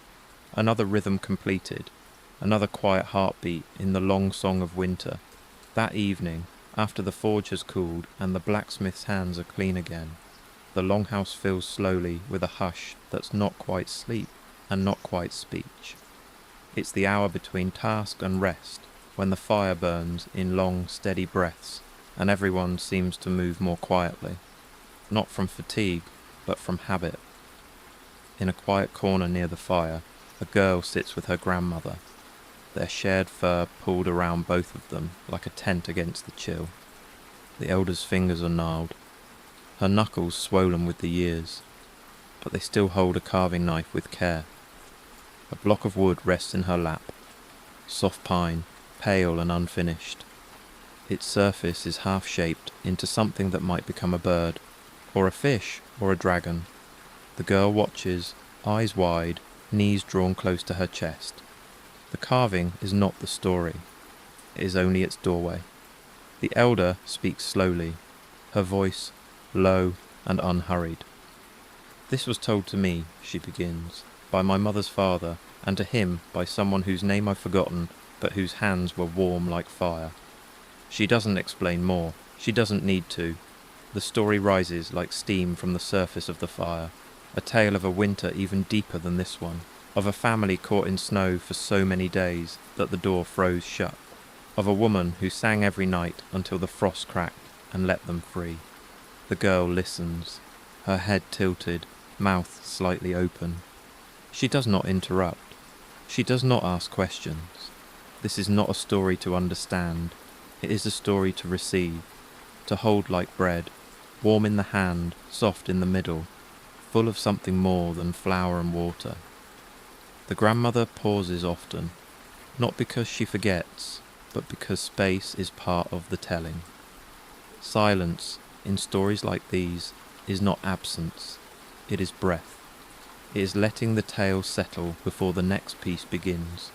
Another rhythm completed, another quiet heartbeat in the long song of winter. That evening, after the forge has cooled and the blacksmith's hands are clean again, the longhouse fills slowly with a hush that's not quite sleep and not quite speech. It's the hour between task and rest, when the fire burns in long, steady breaths, and everyone seems to move more quietly, not from fatigue, but from habit. In a quiet corner near the fire, a girl sits with her grandmother, their shared fur pulled around both of them like a tent against the chill. The elder's fingers are gnarled, her knuckles swollen with the years, but they still hold a carving knife with care. A block of wood rests in her lap, soft pine, pale and unfinished. Its surface is half-shaped into something that might become a bird, or a fish, or a dragon. The girl watches, eyes wide, knees drawn close to her chest. The carving is not the story. is only its doorway. The elder speaks slowly, her voice low and unhurried. "This was told to me," she begins, "by my mother's father, and to him by someone whose name I've forgotten, but whose hands were warm like fire." She doesn't explain more. She doesn't need to. The story rises like steam from the surface of the fire, a tale of a winter even deeper than this one, of a family caught in snow for so many days that the door froze shut, of a woman who sang every night until the frost cracked and let them free. The girl listens, her head tilted, mouth slightly open. She does not interrupt. She does not ask questions. This is not a story to understand. It is a story to receive, to hold like bread, warm in the hand, soft in the middle, full of something more than flour and water. The grandmother pauses often, not because she forgets, but because space is part of the telling. Silence, in stories like these, is not absence, it is breath. It is letting the tale settle before the next piece begins.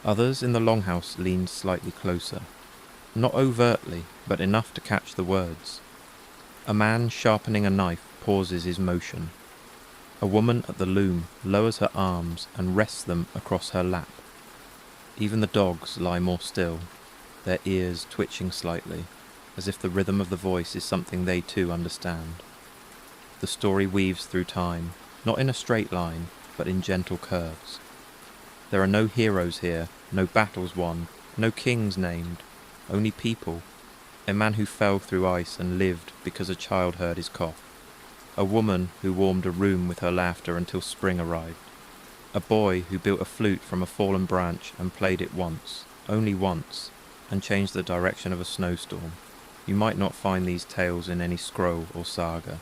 Others in the longhouse lean slightly closer, not overtly, but enough to catch the words. A man sharpening a knife pauses his motion. A woman at the loom lowers her arms and rests them across her lap. Even the dogs lie more still, their ears twitching slightly, as if the rhythm of the voice is something they too understand. The story weaves through time, not in a straight line, but in gentle curves. There are no heroes here, no battles won, no kings named, only people. A man who fell through ice and lived because a child heard his cough. A woman who warmed a room with her laughter until spring arrived. A boy who built a flute from a fallen branch and played it once, only once, and changed the direction of a snowstorm. You might not find these tales in any scroll or saga,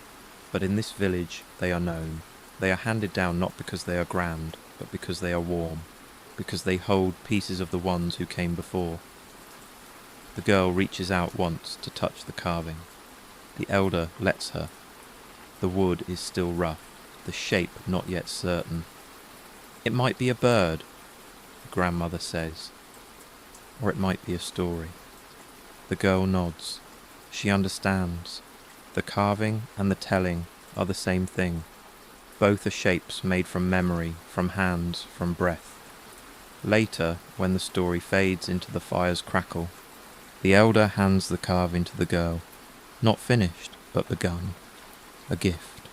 but in this village they are known. They are handed down not because they are grand, but because they are warm, because they hold pieces of the ones who came before. The girl reaches out once to touch the carving. The elder lets her. The wood is still rough, the shape not yet certain. "It might be a bird," the grandmother says, "or it might be a story." The girl nods. She understands. The carving and the telling are the same thing. Both are shapes made from memory, from hands, from breath. Later, when the story fades into the fire's crackle, the elder hands the carving to the girl, not finished, but begun. A gift,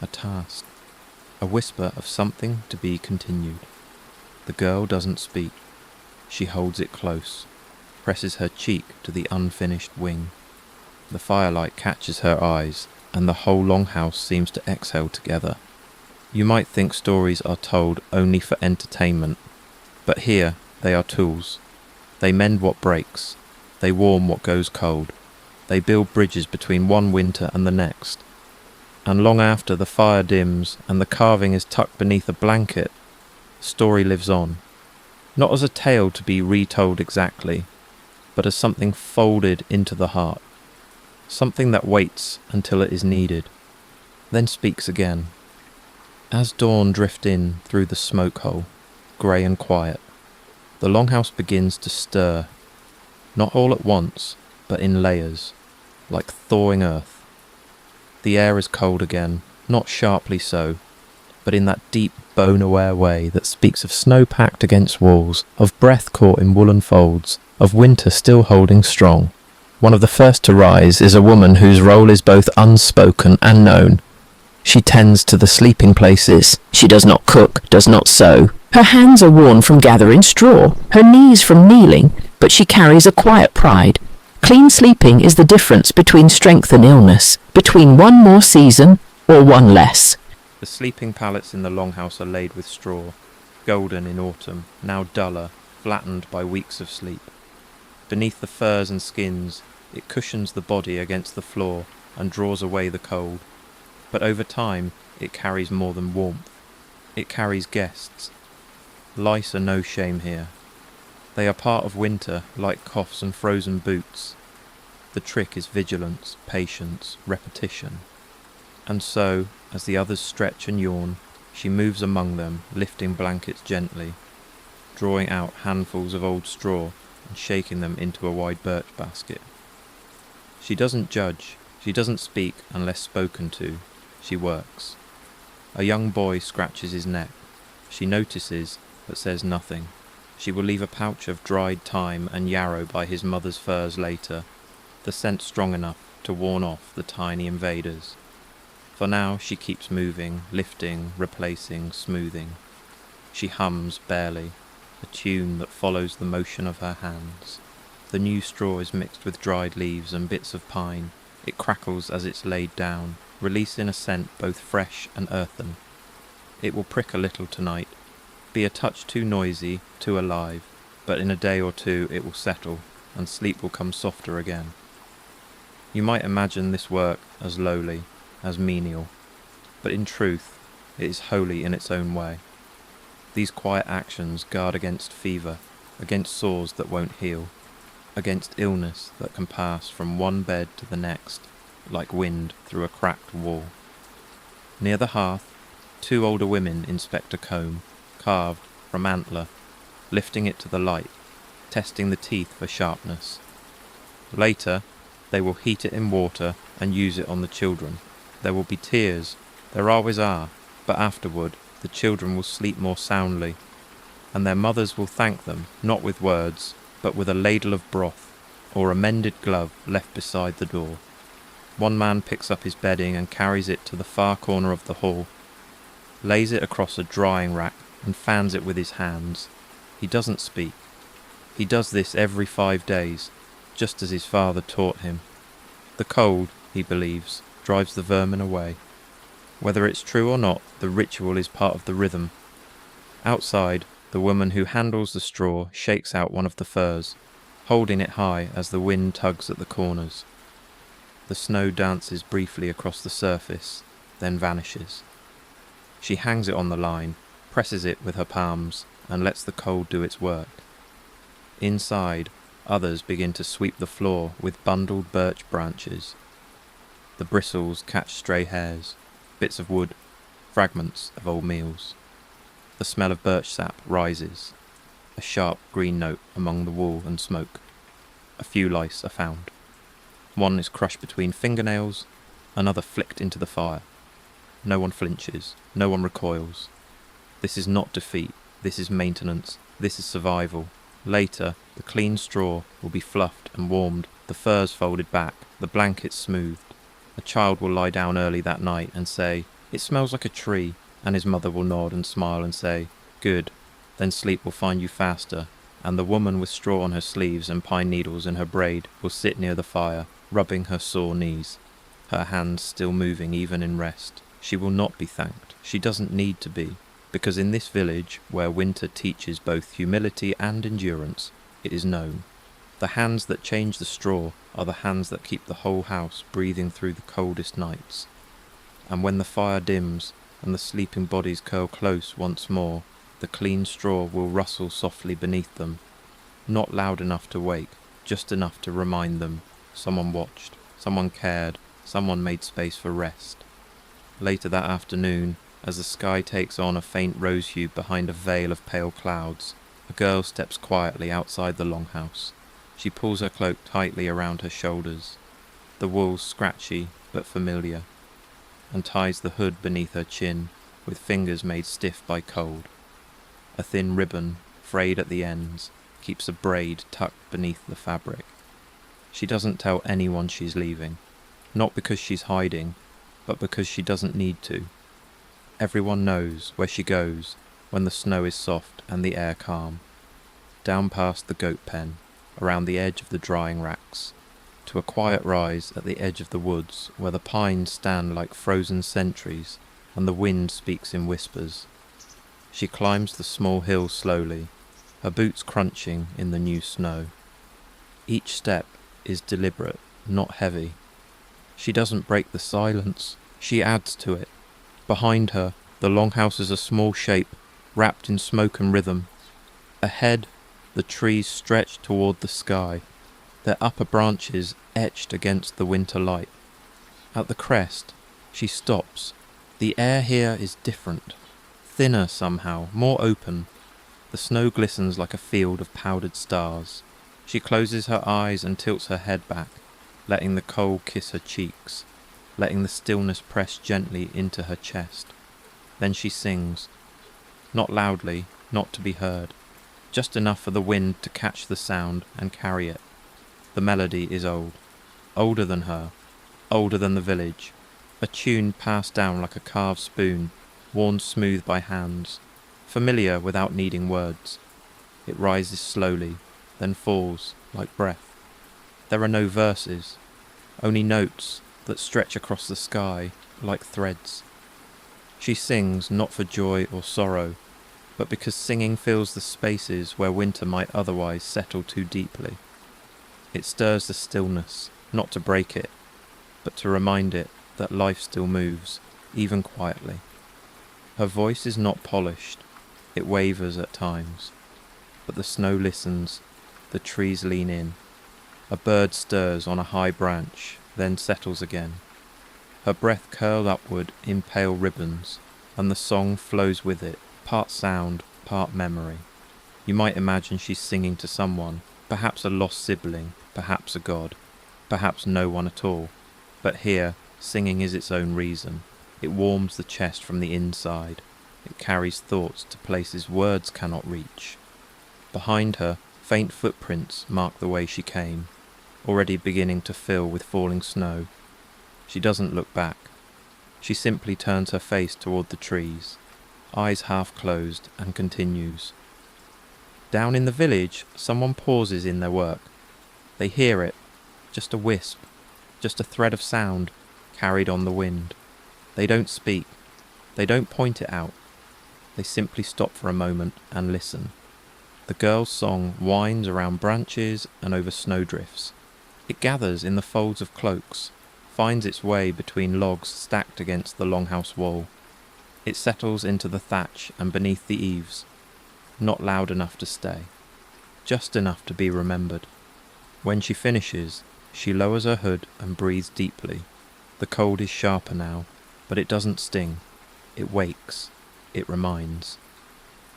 a task, a whisper of something to be continued. The girl doesn't speak. She holds it close, presses her cheek to the unfinished wing. The firelight catches her eyes, and the whole longhouse seems to exhale together. You might think stories are told only for entertainment, but here they are tools. They mend what breaks. They warm what goes cold. They build bridges between one winter and the next. And long after the fire dims and the carving is tucked beneath a blanket, the story lives on. Not as a tale to be retold exactly, but as something folded into the heart. Something that waits until it is needed, then speaks again. As dawn drifts in through the smoke hole, grey and quiet, the longhouse begins to stir, not all at once, but in layers, like thawing earth. The air is cold again, not sharply so, but in that deep, bone-aware way that speaks of snow packed against walls, of breath caught in woolen folds, of winter still holding strong. One of the first to rise is a woman whose role is both unspoken and known. She tends to the sleeping places. She does not cook, does not sew. Her hands are worn from gathering straw, her knees from kneeling, but she carries a quiet pride. Clean sleeping is the difference between strength and illness, between one more season or one less. The sleeping pallets in the longhouse are laid with straw, golden in autumn, now duller, flattened by weeks of sleep. Beneath the furs and skins, it cushions the body against the floor and draws away the cold. But over time, it carries more than warmth. It carries guests. Lice are no shame here. They are part of winter, like coughs and frozen boots. The trick is vigilance, patience, repetition. And so, as the others stretch and yawn, she moves among them, lifting blankets gently, drawing out handfuls of old straw and shaking them into a wide birch basket. She doesn't judge, she doesn't speak unless spoken to, she works. A young boy scratches his neck. She notices, but says nothing. She will leave a pouch of dried thyme and yarrow by his mother's furs later, the scent strong enough to warn off the tiny invaders. For now she keeps moving, lifting, replacing, smoothing. She hums barely, a tune that follows the motion of her hands. The new straw is mixed with dried leaves and bits of pine. It crackles as it's laid down, releasing a scent both fresh and earthen. It will prick a little tonight, be a touch too noisy, too alive, but in a day or two it will settle, and sleep will come softer again. You might imagine this work as lowly, as menial, but in truth it is holy in its own way. These quiet actions guard against fever, against sores that won't heal, against illness that can pass from one bed to the next, like wind through a cracked wall. Near the hearth, 2 older women inspect a comb, carved from antler, lifting it to the light, testing the teeth for sharpness. Later, they will heat it in water and use it on the children. There will be tears, there always are, but afterward the children will sleep more soundly, and their mothers will thank them, not with words, but with a ladle of broth, or a mended glove left beside the door. One man picks up his bedding and carries it to the far corner of the hall, lays it across a drying rack and fans it with his hands. He doesn't speak. He does this every 5 days, just as his father taught him. The cold, he believes, drives the vermin away. Whether it's true or not, the ritual is part of the rhythm. Outside, the woman who handles the straw shakes out one of the furs, holding it high as the wind tugs at the corners. The snow dances briefly across the surface, then vanishes. She hangs it on the line, presses it with her palms, and lets the cold do its work. Inside, others begin to sweep the floor with bundled birch branches. The bristles catch stray hairs, bits of wood, fragments of old meals. The smell of birch sap rises, a sharp green note among the wool and smoke. A few lice are found. One is crushed between fingernails, another flicked into the fire. No one flinches, no one recoils. This is not defeat, this is maintenance, this is survival. Later, the clean straw will be fluffed and warmed, the furs folded back, the blankets smoothed. A child will lie down early that night and say, "It smells like a tree," and his mother will nod and smile and say, "Good." Then sleep will find you faster, and the woman with straw on her sleeves and pine needles in her braid will sit near the fire, rubbing her sore knees, her hands still moving even in rest. She will not be thanked. She doesn't need to be, because in this village, where winter teaches both humility and endurance, it is known. The hands that change the straw are the hands that keep the whole house breathing through the coldest nights. And when the fire dims and the sleeping bodies curl close once more, the clean straw will rustle softly beneath them, not loud enough to wake, just enough to remind them someone watched, someone cared, someone made space for rest. Later that afternoon, as the sky takes on a faint rose hue behind a veil of pale clouds, a girl steps quietly outside the longhouse. She pulls her cloak tightly around her shoulders, the wool scratchy but familiar, and ties the hood beneath her chin with fingers made stiff by cold. A thin ribbon, frayed at the ends, keeps a braid tucked beneath the fabric. She doesn't tell anyone she's leaving, not because she's hiding, but because she doesn't need to. Everyone knows where she goes when the snow is soft and the air calm. Down past the goat pen, around the edge of the drying racks, to a quiet rise at the edge of the woods where the pines stand like frozen sentries and the wind speaks in whispers. She climbs the small hill slowly, her boots crunching in the new snow. Each step is deliberate, not heavy. She doesn't break the silence, she adds to it. Behind her, the longhouse is a small shape, wrapped in smoke and rhythm. Ahead, the trees stretch toward the sky, their upper branches etched against the winter light. At the crest, she stops. The air here is different, thinner somehow, more open. The snow glistens like a field of powdered stars. She closes her eyes and tilts her head back, letting the cold kiss her cheeks, letting the stillness press gently into her chest. Then she sings, not loudly, not to be heard, just enough for the wind to catch the sound and carry it. The melody is old, older than her, older than the village, a tune passed down like a carved spoon, worn smooth by hands, familiar without needing words. It rises slowly, then falls like breath. There are no verses, only notes that stretch across the sky like threads. She sings not for joy or sorrow, but because singing fills the spaces where winter might otherwise settle too deeply. It stirs the stillness, not to break it, but to remind it that life still moves, even quietly. Her voice is not polished, it wavers at times, but the snow listens, the trees lean in. A bird stirs on a high branch, then settles again. Her breath curled upward in pale ribbons, and the song flows with it, part sound, part memory. You might imagine she's singing to someone, perhaps a lost sibling, perhaps a god, perhaps no one at all. But here, singing is its own reason. It warms the chest from the inside. It carries thoughts to places words cannot reach. Behind her, faint footprints mark the way she came, already beginning to fill with falling snow. She doesn't look back. She simply turns her face toward the trees, eyes half closed, and continues. Down in the village, someone pauses in their work. They hear it, just a wisp, just a thread of sound, carried on the wind. They don't speak. They don't point it out. They simply stop for a moment and listen. The girl's song winds around branches and over snowdrifts. It gathers in the folds of cloaks, finds its way between logs stacked against the longhouse wall. It settles into the thatch and beneath the eaves, not loud enough to stay, just enough to be remembered. When she finishes, she lowers her hood and breathes deeply. The cold is sharper now, but it doesn't sting. It wakes. It reminds.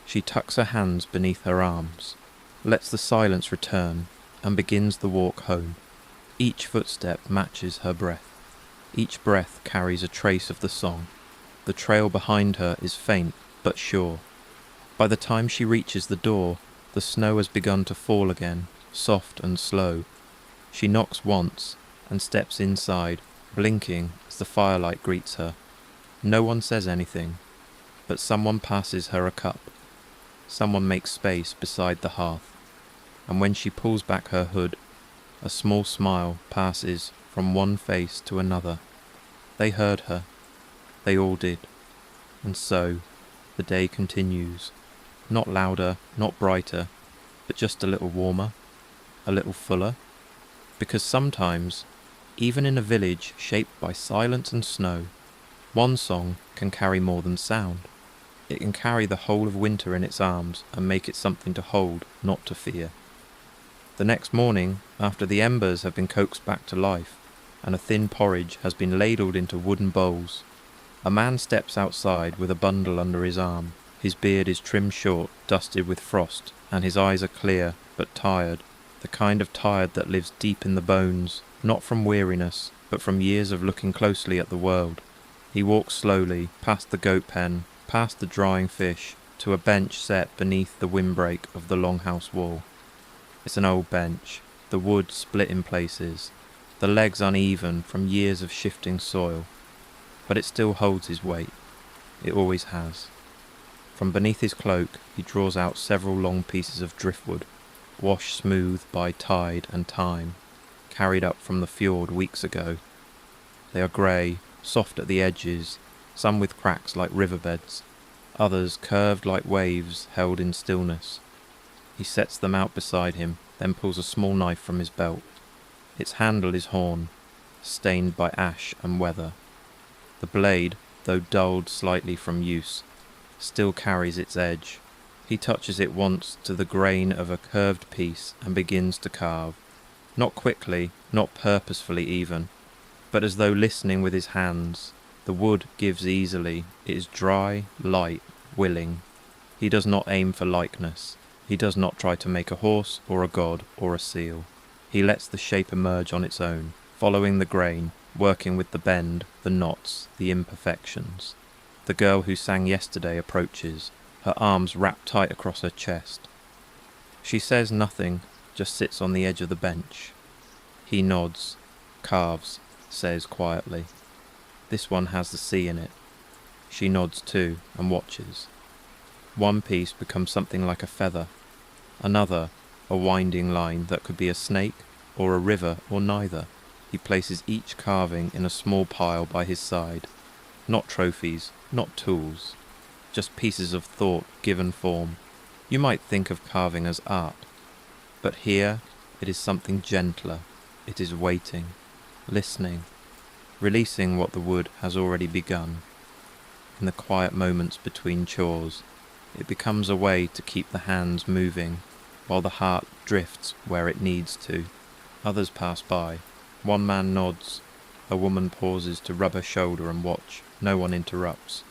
She tucks her hands beneath her arms, lets the silence return, and begins the walk home. Each footstep matches her breath. Each breath carries a trace of the song. The trail behind her is faint but sure. By the time she reaches the door, the snow has begun to fall again, soft and slow. She knocks once and steps inside, blinking as the firelight greets her. No one says anything, but someone passes her a cup. Someone makes space beside the hearth, and when she pulls back her hood, a small smile passes from one face to another. They heard her. They all did. And so, the day continues. Not louder, not brighter, but just a little warmer, a little fuller. Because sometimes, even in a village shaped by silence and snow, one song can carry more than sound. It can carry the whole of winter in its arms and make it something to hold, not to fear. The next morning, after the embers have been coaxed back to life, and a thin porridge has been ladled into wooden bowls, a man steps outside with a bundle under his arm. His beard is trimmed short, dusted with frost, and his eyes are clear, but tired, the kind of tired that lives deep in the bones, not from weariness, but from years of looking closely at the world. He walks slowly, past the goat pen, past the drying fish, to a bench set beneath the windbreak of the longhouse wall. It's an old bench, the wood split in places, the legs uneven from years of shifting soil, but it still holds his weight. It always has. From beneath his cloak he draws out several long pieces of driftwood, washed smooth by tide and time, carried up from the fjord weeks ago. They are grey, soft at the edges, some with cracks like riverbeds, others curved like waves held in stillness. He sets them out beside him, then pulls a small knife from his belt. Its handle is horn, stained by ash and weather. The blade, though dulled slightly from use, still carries its edge. He touches it once to the grain of a curved piece and begins to carve. Not quickly, not purposefully even, but as though listening with his hands. The wood gives easily. It is dry, light, willing. He does not aim for likeness. He does not try to make a horse or a god or a seal. He lets the shape emerge on its own, following the grain, working with the bend, the knots, the imperfections. The girl who sang yesterday approaches, her arms wrapped tight across her chest. She says nothing, just sits on the edge of the bench. He nods, carves, says quietly, "This one has the sea in it." She nods too and watches. One piece becomes something like a feather, another a winding line that could be a snake or a river or neither. He places each carving in a small pile by his side. Not trophies, not tools, just pieces of thought given form. You might think of carving as art, but here it is something gentler. It is waiting, listening, releasing what the wood has already begun. In the quiet moments between chores, it becomes a way to keep the hands moving, while the heart drifts where it needs to. Others pass by. One man nods. A woman pauses to rub her shoulder and watch. No one interrupts.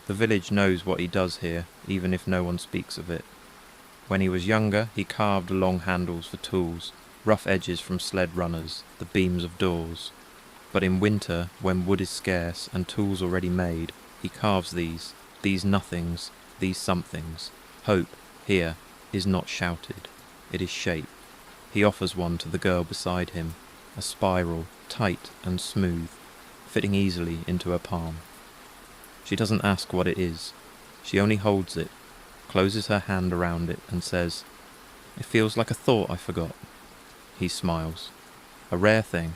The village knows what he does here, even if no one speaks of it. When he was younger, he carved long handles for tools, rough edges from sled runners, the beams of doors. But in winter, when wood is scarce and tools already made, he carves these nothings, these somethings. Hope, here, is not shouted. It is shape. He offers one to the girl beside him, a spiral, tight and smooth, fitting easily into her palm. She doesn't ask what it is. She only holds it, closes her hand around it and says, "It feels like a thought I forgot." He smiles. A rare thing,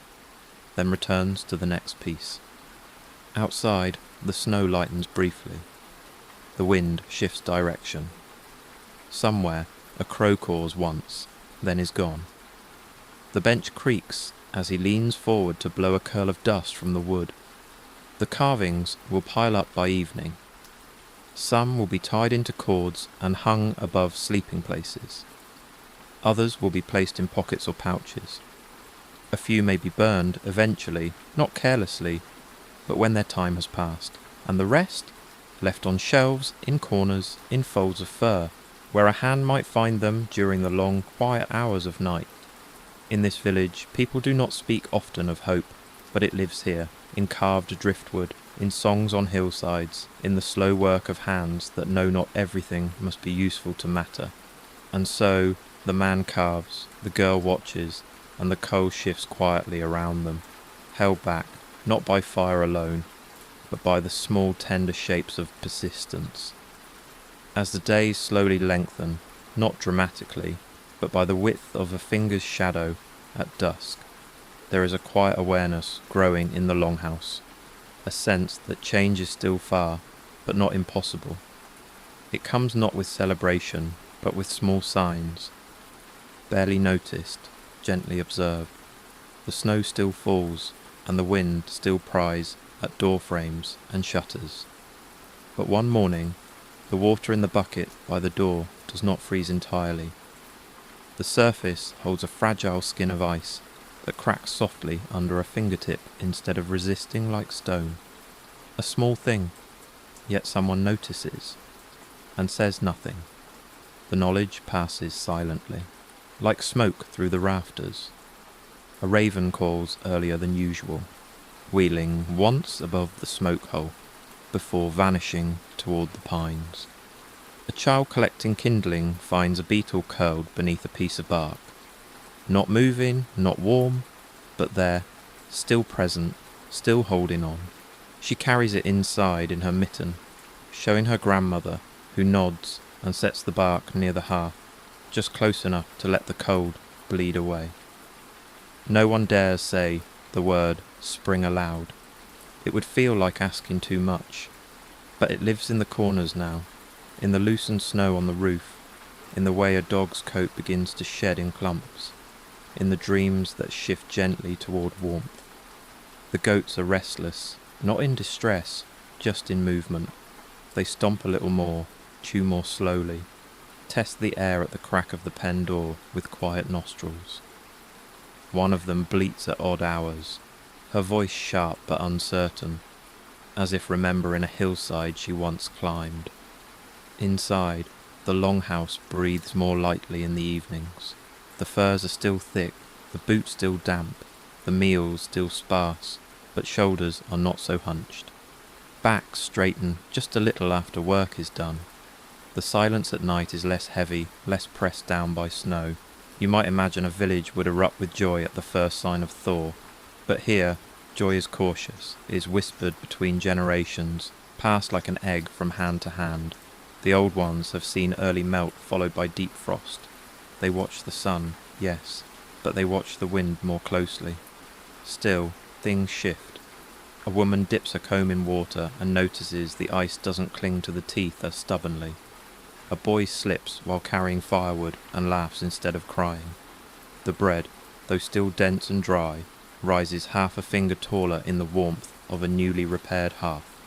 then returns to the next piece. Outside, the snow lightens briefly. The wind shifts direction. Somewhere, a crow caws once, then is gone. The bench creaks as he leans forward to blow a curl of dust from the wood. The carvings will pile up by evening. Some will be tied into cords and hung above sleeping places. Others will be placed in pockets or pouches. A few may be burned eventually, not carelessly, but when their time has passed. And the rest, left on shelves, in corners, in folds of fur, where a hand might find them during the long, quiet hours of night. In this village, people do not speak often of hope, but it lives here, in carved driftwood, in songs on hillsides, in the slow work of hands that know not everything must be useful to matter. And so, the man carves, the girl watches, and the coal shifts quietly around them, held back, not by fire alone, but by the small tender shapes of persistence. As the days slowly lengthen, not dramatically, but by the width of a finger's shadow at dusk, there is a quiet awareness growing in the longhouse, a sense that change is still far, but not impossible. It comes not with celebration, but with small signs, barely noticed, gently observed. The snow still falls, and the wind still pries at door frames and shutters. But one morning, the water in the bucket by the door does not freeze entirely. The surface holds a fragile skin of ice that cracks softly under a fingertip instead of resisting like stone. A small thing, yet someone notices and says nothing. The knowledge passes silently, like smoke through the rafters. A raven calls earlier than usual, wheeling once above the smoke hole, before vanishing toward the pines. A child collecting kindling finds a beetle curled beneath a piece of bark. Not moving, not warm, but there, still present, still holding on. She carries it inside in her mitten, showing her grandmother, who nods and sets the bark near the hearth, just close enough to let the cold bleed away. No one dares say the word spring aloud. It would feel like asking too much, but it lives in the corners now, in the loosened snow on the roof, in the way a dog's coat begins to shed in clumps, in the dreams that shift gently toward warmth. The goats are restless, not in distress, just in movement. They stomp a little more, chew more slowly, test the air at the crack of the pen door with quiet nostrils. One of them bleats at odd hours, her voice sharp but uncertain, as if remembering a hillside she once climbed. Inside, The longhouse breathes more lightly in the evenings. The furs are still thick, the boots still damp, the meals still sparse, but shoulders are not so hunched. Backs straighten just a little after work is done. The silence at night is less heavy, less pressed down by snow. You might imagine a village would erupt with joy at the first sign of thaw, but here joy is cautious, is whispered between generations, passed like an egg from hand to hand. The old ones have seen early melt followed by deep frost. They watch the sun, yes, but they watch the wind more closely. Still, things shift. A woman dips her comb in water and notices the ice doesn't cling to the teeth as stubbornly. A boy slips while carrying firewood and laughs instead of crying. The bread, though still dense and dry, rises half a finger taller in the warmth of a newly repaired hearth.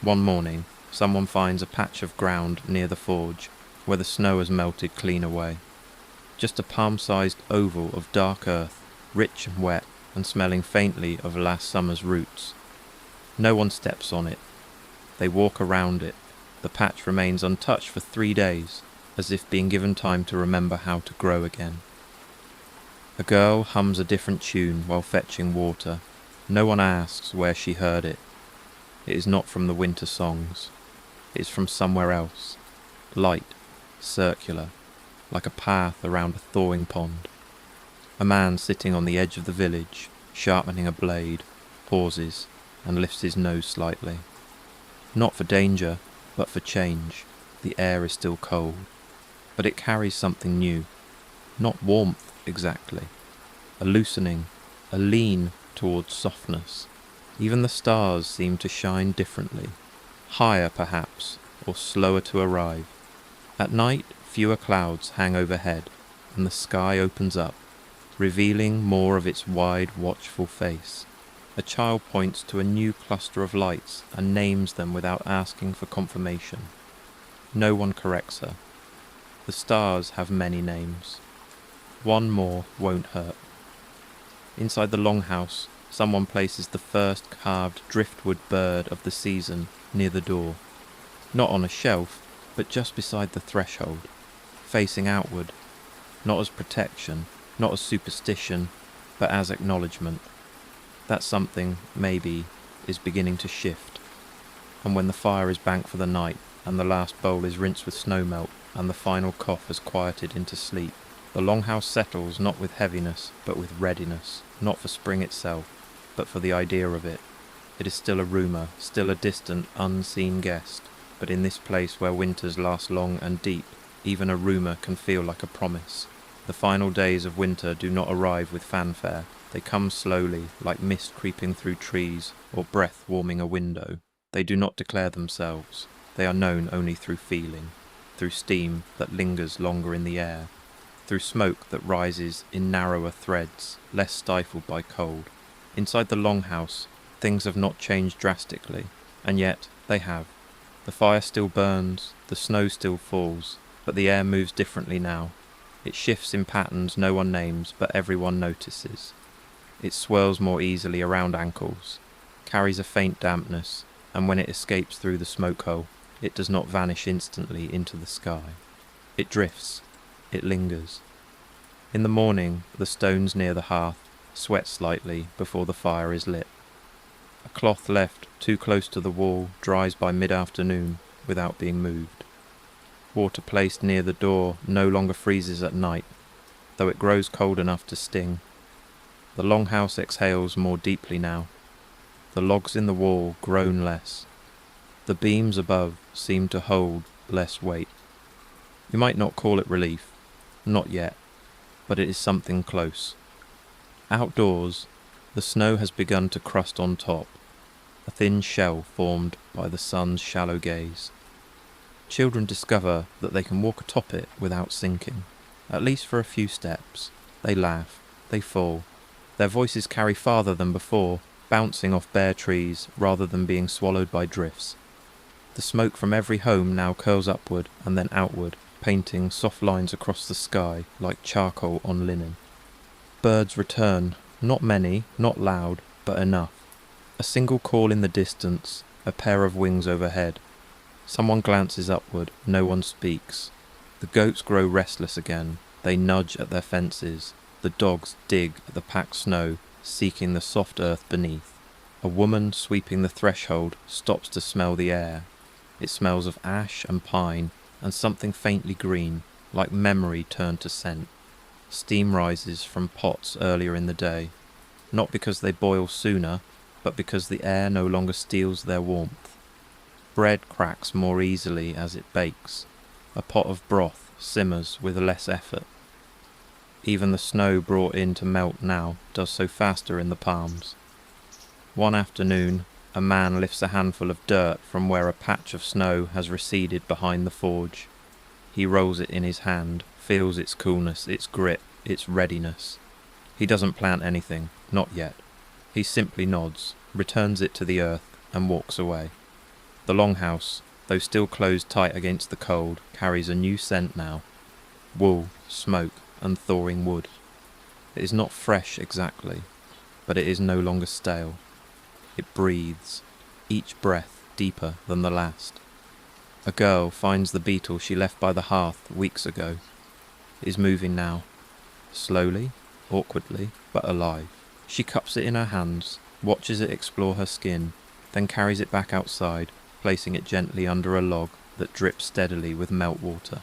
One morning, someone finds a patch of ground near the forge where the snow has melted clean away. Just a palm-sized oval of dark earth, rich and wet and smelling faintly of last summer's roots. No one steps on it. They walk around it. The patch remains untouched for 3 days, as if being given time to remember how to grow again. A girl hums a different tune while fetching water. No one asks where she heard it. It is not from the winter songs. It is from somewhere else. Light, circular, like a path around a thawing pond. A man sitting on the edge of the village, sharpening a blade, pauses and lifts his nose slightly. Not for danger, but for change. The air is still cold, but it carries something new. Not warmth exactly. A loosening, a lean towards softness. Even the stars seem to shine differently. Higher perhaps, or slower to arrive. At night, fewer clouds hang overhead, and the sky opens up, revealing more of its wide, watchful face. A child points to a new cluster of lights and names them without asking for confirmation. No one corrects her. The stars have many names. One more won't hurt. Inside the longhouse, someone places the first carved driftwood bird of the season near the door. Not on a shelf, but just beside the threshold, facing outward, not as protection, not as superstition, but as acknowledgement. That something, maybe, is beginning to shift. And when the fire is banked for the night, and the last bowl is rinsed with snowmelt, and the final cough has quieted into sleep, the longhouse settles not with heaviness, but with readiness, not for spring itself, but for the idea of it. It is still a rumour, still a distant, unseen guest, but in this place where winters last long and deep, even a rumour can feel like a promise. The final days of winter do not arrive with fanfare. They come slowly, like mist creeping through trees, or breath warming a window. They do not declare themselves. They are known only through feeling, through steam that lingers longer in the air, through smoke that rises in narrower threads, less stifled by cold. Inside the longhouse, things have not changed drastically, and yet they have. The fire still burns, the snow still falls, but the air moves differently now. It shifts in patterns no one names, but everyone notices. It swirls more easily around ankles, carries a faint dampness, and when it escapes through the smoke hole, it does not vanish instantly into the sky. It drifts. It lingers. In the morning, the stones near the hearth sweat slightly before the fire is lit. A cloth left too close to the wall dries by mid-afternoon without being moved. Water placed near the door no longer freezes at night, though it grows cold enough to sting. The longhouse exhales more deeply now. The logs in the wall groan less. The beams above seem to hold less weight. You might not call it relief, not yet, but it is something close. Outdoors, the snow has begun to crust on top, a thin shell formed by the sun's shallow gaze. Children discover that they can walk atop it without sinking, at least for a few steps. They laugh, they fall. Their voices carry farther than before, bouncing off bare trees rather than being swallowed by drifts. The smoke from every home now curls upward and then outward, painting soft lines across the sky like charcoal on linen. Birds return, not many, not loud, but enough. A single call in the distance, a pair of wings overhead. Someone glances upward, no one speaks. The goats grow restless again, they nudge at their fences. The dogs dig at the packed snow, seeking the soft earth beneath. A woman sweeping the threshold stops to smell the air. It smells of ash and pine, and something faintly green, like memory turned to scent. Steam rises from pots earlier in the day, not because they boil sooner, but because the air no longer steals their warmth. Bread cracks more easily as it bakes. A pot of broth simmers with less effort. Even the snow brought in to melt now does so faster in the palms. One afternoon, a man lifts a handful of dirt from where a patch of snow has receded behind the forge. He rolls it in his hand, feels its coolness, its grip, its readiness. He doesn't plant anything, not yet. He simply nods, returns it to the earth, and walks away. The longhouse, though still closed tight against the cold, carries a new scent now. Wool, smoke, and thawing wood. It is not fresh exactly, but it is no longer stale. It breathes, each breath deeper than the last. A girl finds the beetle she left by the hearth weeks ago. It is moving now, slowly, awkwardly, but alive. She cups it in her hands, watches it explore her skin, then carries it back outside, placing it gently under a log that drips steadily with meltwater.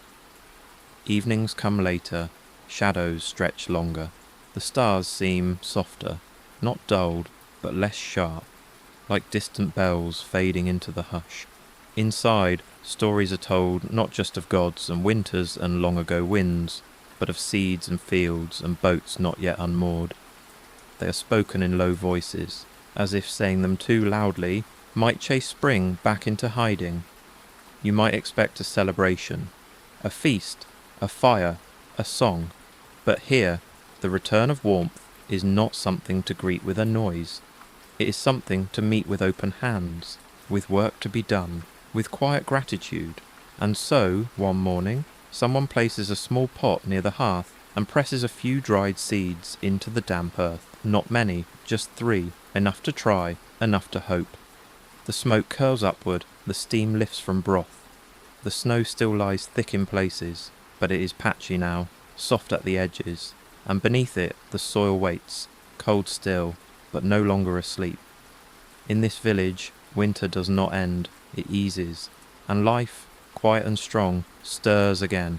Evenings come later, shadows stretch longer. The stars seem softer, not dulled, but less sharp, like distant bells fading into the hush. Inside, stories are told not just of gods and winters and long-ago winds, but of seeds and fields and boats not yet unmoored. They are spoken in low voices, as if saying them too loudly might chase spring back into hiding. You might expect a celebration, a feast, a fire, a song, but here, the return of warmth is not something to greet with a noise. It is something to meet with open hands, with work to be done, with quiet gratitude. And so, one morning, someone places a small pot near the hearth and presses a few dried seeds into the damp earth. Not many, just 3, enough to try, enough to hope. The smoke curls upward, the steam lifts from broth. The snow still lies thick in places, but it is patchy now, soft at the edges, and beneath it the soil waits, cold still, but no longer asleep. In this village, winter does not end, it eases, and life, quiet and strong, stirs again,